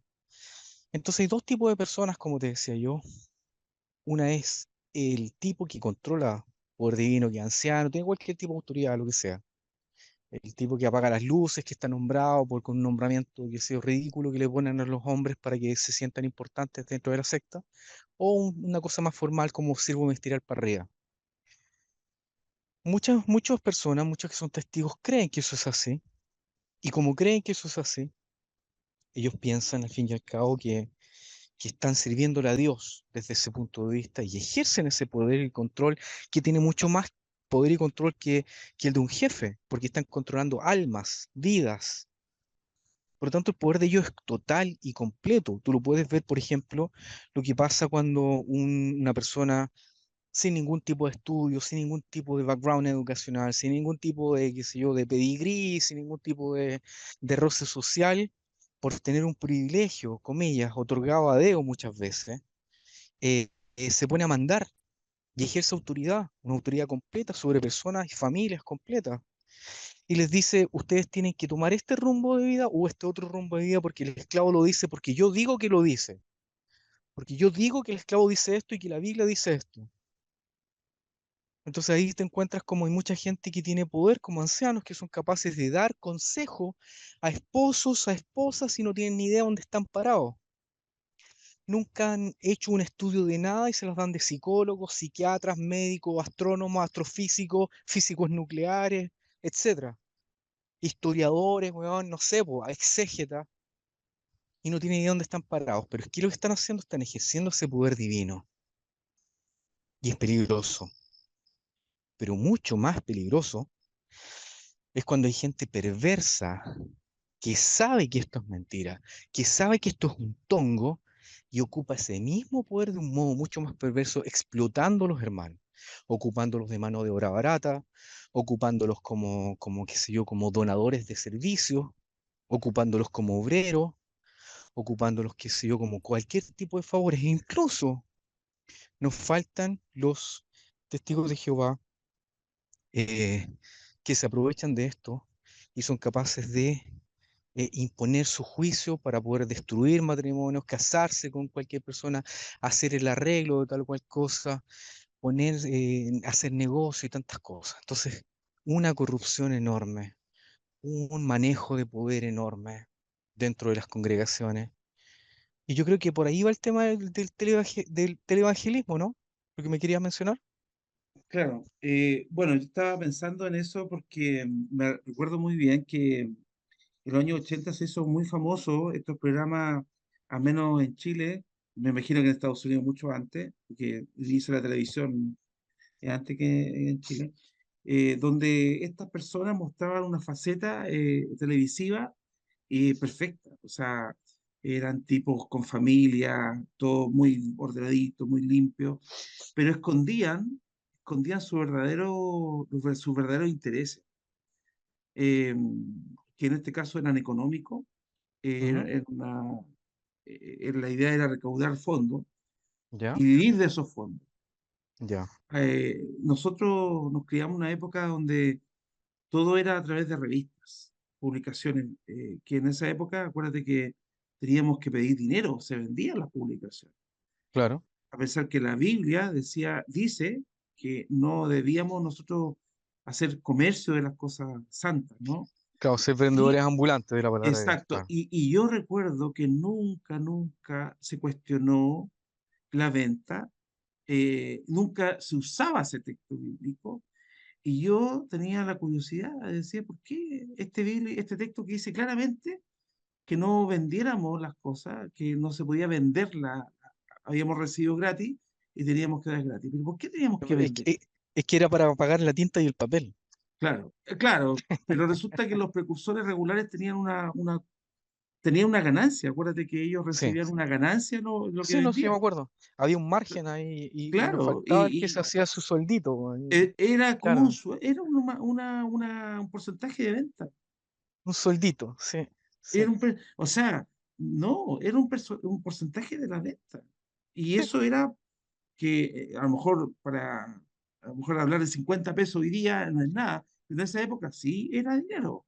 Entonces hay dos tipos de personas, como te decía yo. Una es el tipo que controla poder divino, que es anciano, tiene cualquier tipo de autoridad, lo que sea. El tipo que apaga las luces, que está nombrado por con un nombramiento que sea ridículo que le ponen a los hombres para que se sientan importantes dentro de la secta, o una cosa más formal como sirvo me estirar para arriba. Muchas personas, muchos que son testigos, creen que eso es así, y como creen que eso es así, Ellos piensan al fin y al cabo que están sirviéndole a Dios desde ese punto de vista y ejercen ese poder y control que tiene mucho más poder y control que el de un jefe, porque están controlando almas, vidas. Por lo tanto, el poder de ellos es total y completo. Tú lo puedes ver, por ejemplo, lo que pasa cuando una persona sin ningún tipo de estudio, sin ningún tipo de background educacional, sin ningún tipo de, qué sé yo, de pedigrí, sin ningún tipo de roce social, por tener un privilegio, comillas, otorgado a Dios muchas veces, se pone a mandar y ejerce autoridad, una autoridad completa sobre personas y familias completas. Y les dice, ustedes tienen que tomar este rumbo de vida o este otro rumbo de vida porque el esclavo lo dice, porque yo digo que lo dice, porque yo digo que el esclavo dice esto y que la Biblia dice esto. Entonces ahí te encuentras como hay mucha gente que tiene poder, como ancianos, que son capaces de dar consejo a esposos, a esposas, y no tienen ni idea dónde están parados. Nunca han hecho un estudio de nada y se los dan de psicólogos, psiquiatras, médicos, astrónomos, astrofísicos, físicos nucleares, etcétera. Historiadores, weón, no sé, po, exégetas, y no tienen idea dónde están parados. Pero es que lo que están haciendo, están ejerciendo ese poder divino. Y es peligroso. Pero mucho más peligroso es cuando hay gente perversa que sabe que esto es mentira, que sabe que esto es un tongo y ocupa ese mismo poder de un modo mucho más perverso, explotando a los hermanos, ocupándolos de mano de obra barata, ocupándolos como qué sé yo, como donadores de servicios, ocupándolos como obreros, ocupándolos, qué sé yo, como cualquier tipo de favores. E incluso nos faltan los testigos de Jehová eh, que se aprovechan de esto y son capaces de imponer su juicio para poder destruir matrimonios, casarse con cualquier persona, hacer el arreglo de tal o cual cosa, hacer negocio y tantas cosas. Entonces, una corrupción enorme, un manejo de poder enorme dentro de las congregaciones. Y yo creo que por ahí va el tema del televangelismo, ¿no? Lo que me querías mencionar. Claro, bueno, yo estaba pensando en eso porque me recuerdo muy bien que en los años 80 se hizo muy famoso estos programas, al menos en Chile, me imagino que en Estados Unidos mucho antes, porque hizo la televisión antes que en Chile, donde estas personas mostraban una faceta televisiva perfecta, o sea, eran tipos con familia, todo muy ordenadito, muy limpio, pero escondían sus verdaderos intereses, eh, que en este caso eran económicos, Ujú. era la idea era recaudar fondos Ya, y vivir de esos fondos. ya, Nosotros nos criamos en una época donde todo era a través de revistas, publicaciones, que en esa época, acuérdate que teníamos que pedir dinero, se vendían las publicaciones. claro. A pesar que la Biblia dice que no debíamos nosotros hacer comercio de las cosas santas, ¿no? Claro, ser vendedores Y ambulantes de la palabra de Dios, exacto, claro. y yo recuerdo que nunca se cuestionó la venta, nunca se usaba ese texto bíblico. Y yo tenía la curiosidad de decir, ¿por qué este texto que dice claramente que no vendiéramos las cosas, que no se podía venderla, habíamos recibido gratis y teníamos que dar gratis? ¿Pero por qué teníamos que Es vender? que, es que era para pagar la tinta y el papel. Claro, claro, pero resulta que los precursores regulares tenían una ganancia. Acuérdate que ellos Sí, recibían una ganancia lo que sí, no sé, sí me vendían. acuerdo. Había un margen ahí y lo Claro, faltaba el que se hacía su sueldito. era como Claro, un porcentaje de venta. un sueldito, sí, sí, O sea, no, era un porcentaje de la venta. Y sí. eso era que a lo mejor hablar de 50 pesos hoy día no es nada, pero en esa época sí era dinero,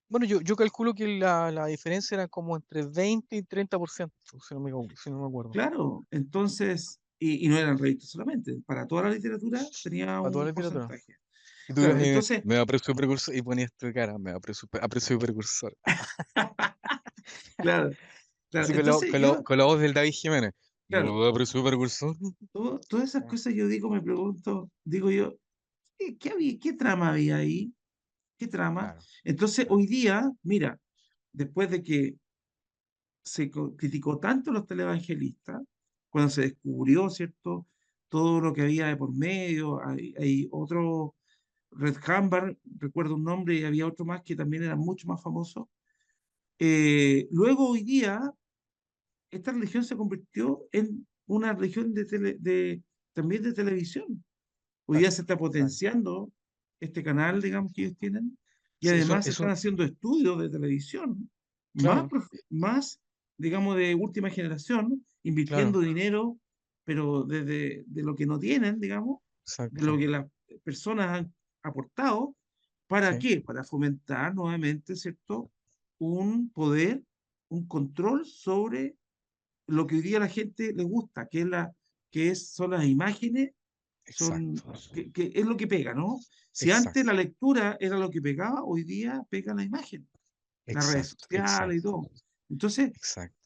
Bueno, yo calculo que la diferencia era como entre 20 y 30%, si no me acuerdo. claro. Entonces, y no eran revistas solamente, para toda la literatura tenía Para toda un la literatura. porcentaje. Y tú, Claro, entonces, me da precio precursor y ponías tu cara, me da precio precursor. claro, claro. Así Entonces yo, con la voz del David Jiménez. No claro, me da precio precursor. todas esas Ah, cosas yo digo, me pregunto, digo yo, qué trama había ahí? ¿Qué trama? claro, Entonces, claro. hoy día, mira, después de que criticó tanto a los televangelistas cuando se descubrió, ¿cierto? Todo lo que había de por medio. Hay otro, Red Hambar, recuerdo un nombre, y había otro más que también era mucho más famoso. Luego, hoy día, esta religión se convirtió en una religión también de televisión. Hoy día se Exacto, está exacto. potenciando este canal, digamos, que ellos tienen, y Sí, además se están eso, haciendo estudios de televisión más, claro, más, digamos, de última generación, claro, invirtiendo dinero, pero de lo que no tienen, digamos, de lo exacto. que las personas han aportado. ¿Para Sí, qué? Para fomentar nuevamente, ¿cierto? Un poder, un control sobre lo que hoy día a la gente le gusta, son las imágenes, exacto, que es lo que pega, ¿no? Si antes la exacto, lectura era lo que pegaba, hoy día pega la imagen, las redes exacto, sociales y exacto, todo. Entonces, exacto.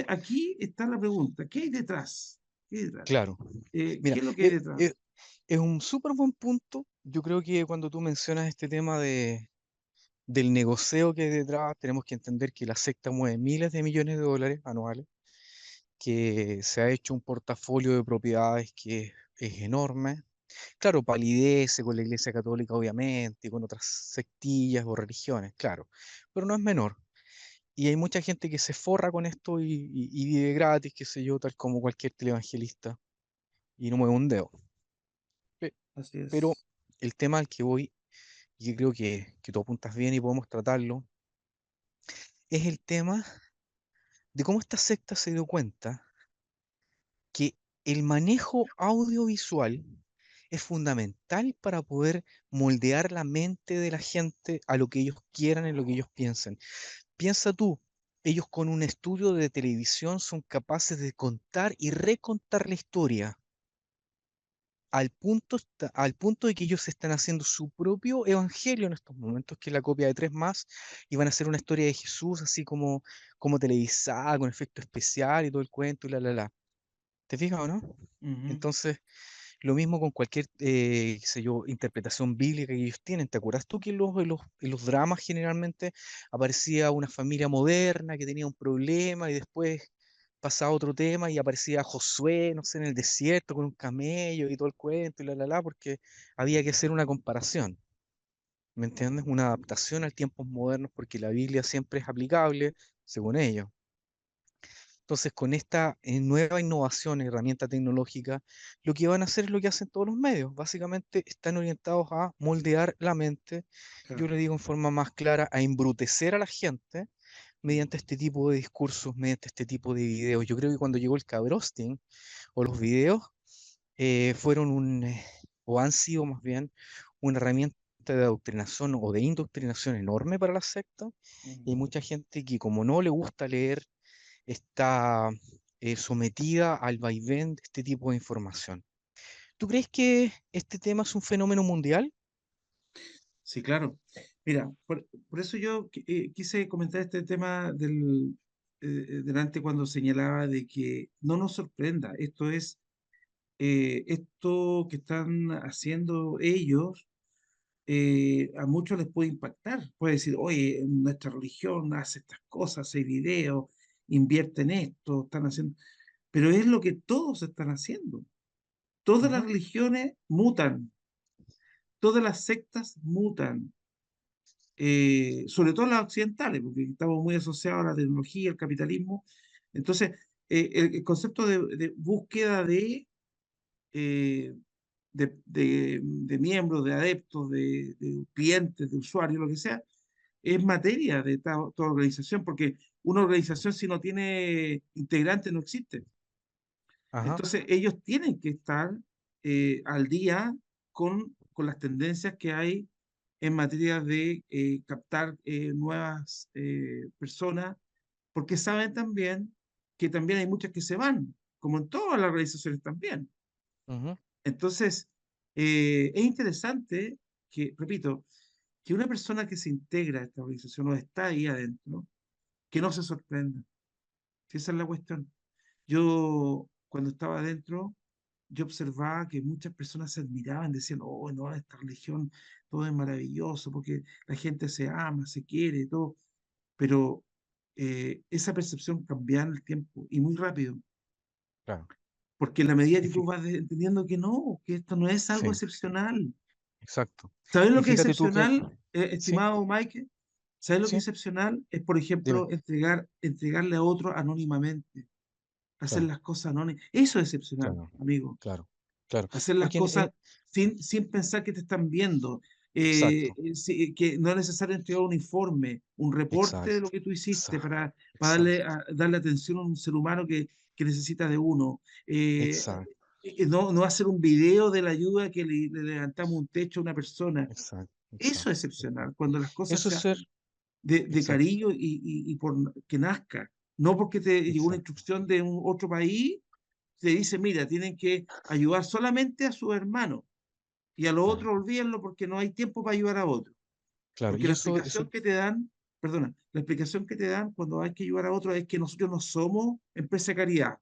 aquí está la pregunta, ¿qué hay detrás? ¿Qué hay detrás? Claro. ¿Qué Mira, es lo que hay detrás? es un súper buen punto. Yo creo que cuando tú mencionas este tema del negocio que hay detrás, tenemos que entender que la secta mueve miles de millones de dólares anuales, que se ha hecho un portafolio de propiedades que es enorme. Claro, palidece con la Iglesia Católica, obviamente, y con otras sectillas o religiones, claro, pero no es menor. Y hay mucha gente que se forra con esto y vive gratis, qué sé yo, tal como cualquier televangelista, y no mueve un dedo. Pe- Así Pero es. el tema al que voy, y que creo que tú apuntas bien y podemos tratarlo, es el tema de cómo esta secta se dio cuenta que el manejo audiovisual es fundamental para poder moldear la mente de la gente a lo que ellos quieran, en lo que ellos piensen. Piensa tú, ellos con un estudio de televisión son capaces de contar y recontar la historia al punto de que ellos están haciendo su propio evangelio en estos momentos, que es la copia de tres más, y van a hacer una historia de Jesús así como televisada, con efecto especial y todo el cuento y la. ¿Te fijas o no? Ujú. Entonces, lo mismo con cualquier, qué sé yo, interpretación bíblica que ellos tienen. ¿Te acuerdas tú que en los dramas generalmente aparecía una familia moderna que tenía un problema y después pasaba otro tema y aparecía Josué, no sé, en el desierto con un camello y todo el cuento y porque había que hacer una comparación, ¿me entiendes? Una adaptación a tiempos modernos porque la Biblia siempre es aplicable según ellos. Entonces, con esta nueva innovación, herramienta tecnológica, lo que van a hacer es lo que hacen todos los medios. Básicamente están orientados a moldear la mente, yo Claro. le digo en forma más clara, a embrutecer a la gente mediante este tipo de discursos, mediante este tipo de videos. Yo creo que cuando llegó el cabrosting o los videos, fueron o han sido más bien, una herramienta de adoctrinación o de indoctrinación enorme para la secta. Y hay Ujú. mucha gente que como no le gusta leer, está sometida al vaivén de este tipo de información. ¿Tú crees que este tema es un fenómeno mundial? Sí, claro. Mira, por eso yo quise comentar este tema delante cuando señalaba de que no nos sorprenda. Esto que están haciendo ellos, a muchos les puede impactar. Puede decir, oye, nuestra religión hace estas cosas, hace videos, invierte en esto, están haciendo. Pero es lo que todos están haciendo. Todas las Ujú, religiones mutan, todas las sectas mutan, sobre todo las occidentales, porque estamos muy asociados a la tecnología, al capitalismo. Entonces, el concepto de búsqueda eh, de miembros, de adeptos, de clientes, de usuarios, lo que sea, es materia de toda organización, porque una organización si no tiene integrantes no existe. ajá, Entonces ellos tienen que estar al día con las tendencias que hay en materia de captar nuevas personas, porque saben también que también hay muchas que se van, como en todas las organizaciones también. ujú, Entonces, es interesante que, repito, que una persona que se integra a esta organización o está ahí adentro, que no se sorprenda. Si esa es la cuestión. Yo, cuando estaba adentro, yo observaba que muchas personas se admiraban, decían, oh, no, esta religión, todo es maravilloso, porque la gente se ama, se quiere, todo. Pero esa percepción cambiar en el tiempo y muy rápido. claro. Porque en la medida Y que tú vas entendiendo que no, que esto no es algo sí, excepcional. exacto. ¿Sabes lo Y que es fíjate tú que, excepcional, sí, estimado Mike? ¿Sabes lo que es sí, excepcional? Es, por dime, ejemplo, entregarle a otro anónimamente, hacer claro, las cosas anónimas. Eso es excepcional, claro, amigo. claro, claro. Hacer las Porque, cosas sin pensar que te están viendo, exacto, que no es necesario entregar un informe, un reporte de lo exacto, que tú hiciste para darle, exacto, darle atención a un ser humano que necesita de uno. exacto, No hacer un video de la ayuda que le levantamos un techo a una persona. exacto, Eso es exacto, excepcional, exacto. cuando las cosas Eso es se ser, hacen de exacto, cariño y por que nazca. No porque te llegó una exacto, instrucción de un otro país, te dice, mira, tienen que ayudar solamente a sus hermanos y a los claro, otros olvídenlo porque no hay tiempo para ayudar a otros. claro. Porque Y la eso, explicación que te dan, perdona, la explicación que te dan cuando hay que ayudar a otros es que nosotros no somos empresa de caridad.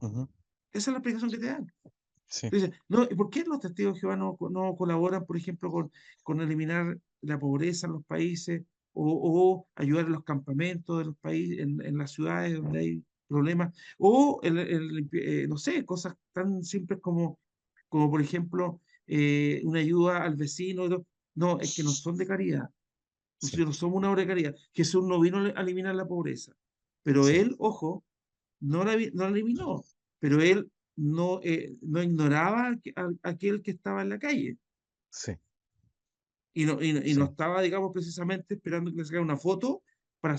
ujú, Esa es la explicación que te dan. sí, Dice, no, ¿y por qué los testigos de Jehová no colaboran, por ejemplo, con eliminar la pobreza en los países o ayudar en los campamentos de los países, en las ciudades donde hay problemas? O, no sé, cosas tan simples como por ejemplo, una ayuda al vecino. No, es que no son de caridad. sí, Nosotros no somos una obra de caridad. Jesús no vino a eliminar la pobreza. Pero sí, él, ojo, no la eliminó, pero él no ignoraba a aquel que estaba en la calle sí, y no sí, estaba, digamos, precisamente esperando que le sacara una foto para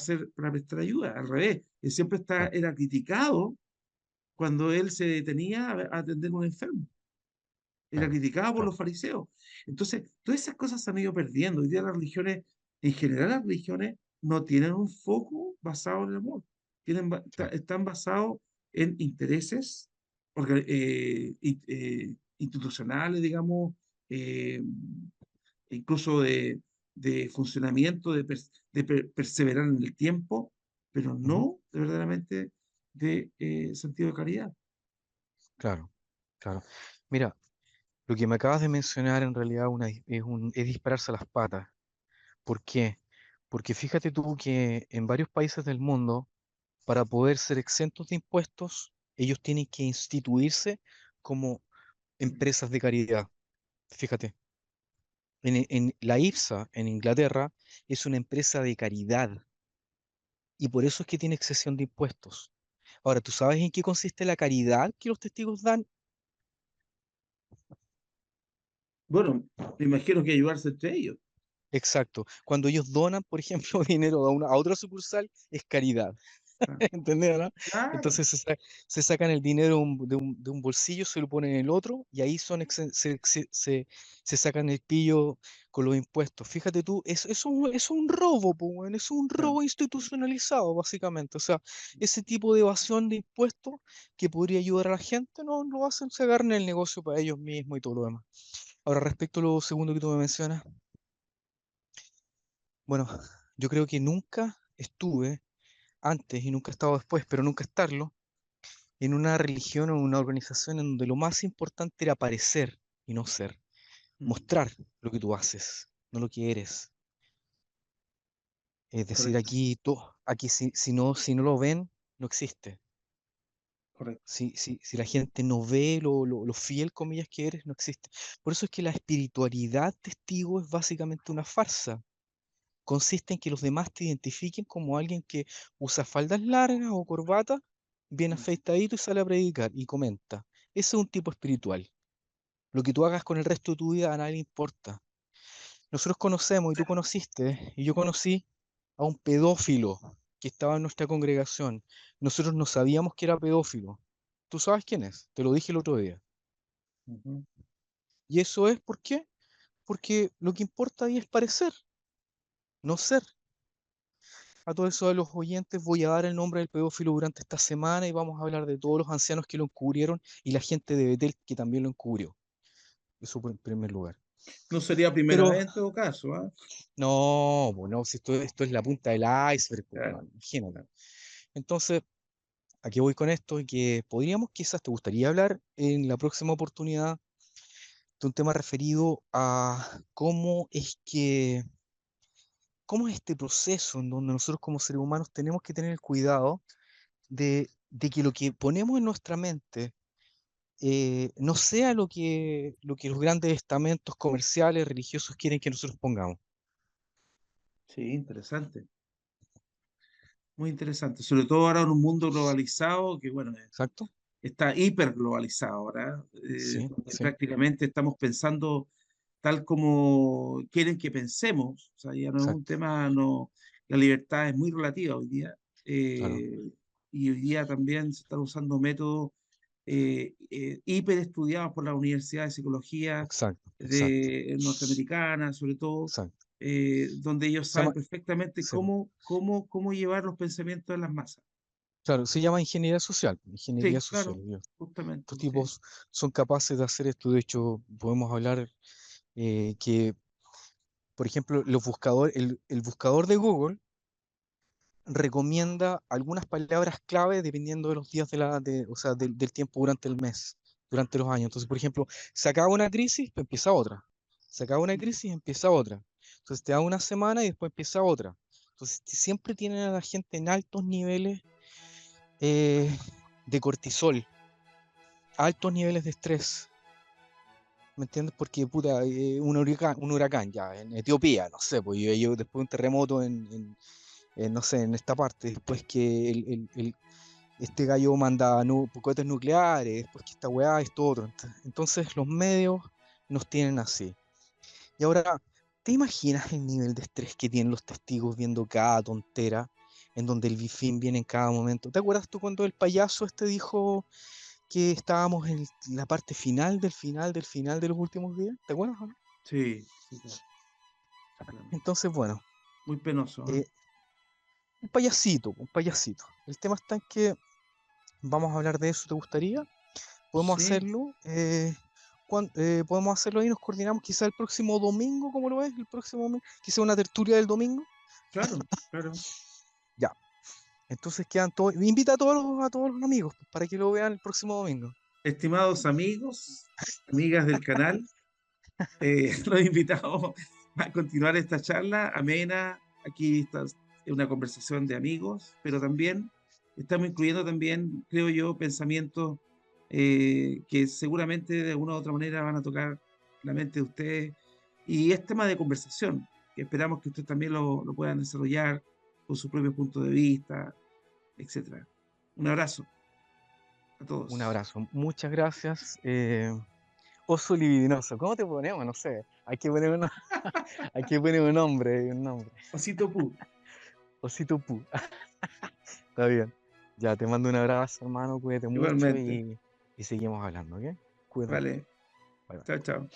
prestar ayuda. Al revés, él siempre claro, era criticado cuando él se detenía a atender a un enfermo. Era claro, criticado por claro, los fariseos. Entonces, todas esas cosas se han ido perdiendo. Hoy día las religiones, en general las religiones, no tienen un foco basado en el amor. claro, Están basados en intereses institucionales, digamos, eh, incluso de funcionamiento, de perseverar en el tiempo, pero ujú, no de verdaderamente de sentido de caridad. claro, claro. Mira, lo que me acabas de mencionar en realidad es dispararse a las patas. ¿Por qué? Porque fíjate tú que en varios países del mundo, para poder ser exentos de impuestos, ellos tienen que instituirse como empresas de caridad. Fíjate, en la IPSA en Inglaterra es una empresa de caridad y por eso es que tiene exención de impuestos. Ahora, ¿tú sabes en qué consiste la caridad que los testigos dan? Bueno, me imagino que ayudarse entre ellos. Exacto. Cuando ellos donan, por ejemplo, dinero a otra sucursal, es caridad. Ah, ¿Entendés, no? claro, Entonces se sacan el dinero de un bolsillo, se lo ponen en el otro y ahí se sacan el pillo con los impuestos. Fíjate tú, es un robo, po, weón, es un claro. robo institucionalizado, básicamente. O sea, ese tipo de evasión de impuestos que podría ayudar a la gente, no lo hacen, se agarran el negocio para ellos mismos y todo lo demás. Ahora, respecto a lo segundo que tú me mencionas, bueno, yo creo que nunca estuve antes y nunca he estado después, pero nunca estarlo en una religión o una organización en donde lo más importante era parecer y no ser, Mm, mostrar lo que tú haces, no lo que eres. Es decir, correcto, aquí si no lo ven, no existe. correcto. Si la gente no ve lo fiel, comillas, que eres, no existe. Por eso es que la espiritualidad testigo es básicamente una farsa. Consiste en que los demás te identifiquen como alguien que usa faldas largas o corbata, bien Mm, afeitadito y sale a predicar y comenta. Ese es un tipo espiritual. Lo que tú hagas con el resto de tu vida a nadie le importa. Nosotros conocemos y tú conociste y yo conocí a un pedófilo que estaba en nuestra congregación. Nosotros no sabíamos que era pedófilo. ¿Tú sabes quién es? Te lo dije el otro día. ujú. Y eso es ¿por qué? Porque lo que importa ahí es parecer, no ser. A todo eso de los oyentes voy a dar el nombre del pedófilo durante esta semana y vamos a hablar de todos los ancianos que lo encubrieron y la gente de Betel que también lo encubrió. Eso en primer lugar. No sería primera Pero vez en todo caso, ¿ah? no, bueno, si esto es la punta del iceberg, pues, Claro, bueno, imagínate. claro. Entonces, ¿a qué voy con esto? Y que podríamos, quizás te gustaría hablar en la próxima oportunidad de un tema referido a cómo es que cómo es este proceso en donde nosotros como seres humanos tenemos que tener el cuidado de que lo que ponemos en nuestra mente no sea lo que los grandes estamentos comerciales, religiosos quieren que nosotros pongamos. Sí, interesante, muy interesante. Sobre todo ahora en un mundo globalizado que, bueno, ¿Exacto? está hiperglobalizado ahora, Sí, donde sí, prácticamente estamos pensando tal como quieren que pensemos. O sea, ya no es un exacto, tema, no, la libertad es muy relativa hoy día. claro, eh, y hoy día también se están usando métodos hiper estudiados por la Universidad de Psicología exacto, exacto, de norteamericana, sobre todo, exacto. donde ellos Se saben llama, perfectamente se llama- cómo llevar los pensamientos de las masas. claro, se llama ingeniería social, ingeniería Sí, social. claro, justamente, Estos sí. tipos son capaces de hacer esto. De hecho, podemos hablar que, por ejemplo, el buscador de Google recomienda algunas palabras clave dependiendo de los días o sea, del tiempo durante el mes, durante los años. Entonces, por ejemplo, se acaba una crisis, pues empieza otra. Se acaba una crisis, empieza otra. Entonces te da una semana y después empieza otra. Entonces siempre tienen a la gente en altos niveles eh, de cortisol, altos niveles de estrés. ¿Me entiendes? Porque, puta, un huracán ya en Etiopía, no sé, pues yo después de un terremoto no sé, en esta parte, después que este gallo manda cohetes nucleares, después que esta weá, esto otro. Entonces los medios nos tienen así. Y ahora, ¿te imaginas el nivel de estrés que tienen los testigos viendo cada tontera, en donde el bifín viene en cada momento? ¿Te acuerdas tú cuando el payaso este dijo que estábamos en la parte final del final del final de los últimos días? ¿Te acuerdas, o no? Sí, sí, claro, claro. Entonces, bueno, Muy penoso, ¿ah? eh, un payasito, un payasito. El tema está en que vamos a hablar de eso, ¿te gustaría? Podemos Sí, hacerlo. Podemos hacerlo y nos coordinamos quizá el próximo domingo, ¿cómo lo ves? El próximo domingo, quizá una tertulia del domingo. claro, claro. Ya. Entonces quedan todos. Invita a todos los amigos pues, para que lo vean el próximo domingo. Estimados amigos, amigas del canal, los invitamos a continuar esta charla amena. Aquí está una conversación de amigos, pero también estamos incluyendo también, creo yo, pensamientos que seguramente de alguna u otra manera van a tocar la mente de ustedes. Y es tema de conversación, que esperamos que ustedes también lo puedan desarrollar con su propio punto de vista, etcétera. Un abrazo a Un todos. abrazo. Muchas gracias. Oso libidinoso. ¿Cómo te ponemos? No sé. Hay que poner un nombre, un nombre. Osito Pu. Osito Pu. Está bien. Ya, te mando un abrazo, hermano. Cuídate mucho Igualmente. y seguimos hablando, ¿ok? Cuídate mucho. Vale. Bye, bye. Chao, chao.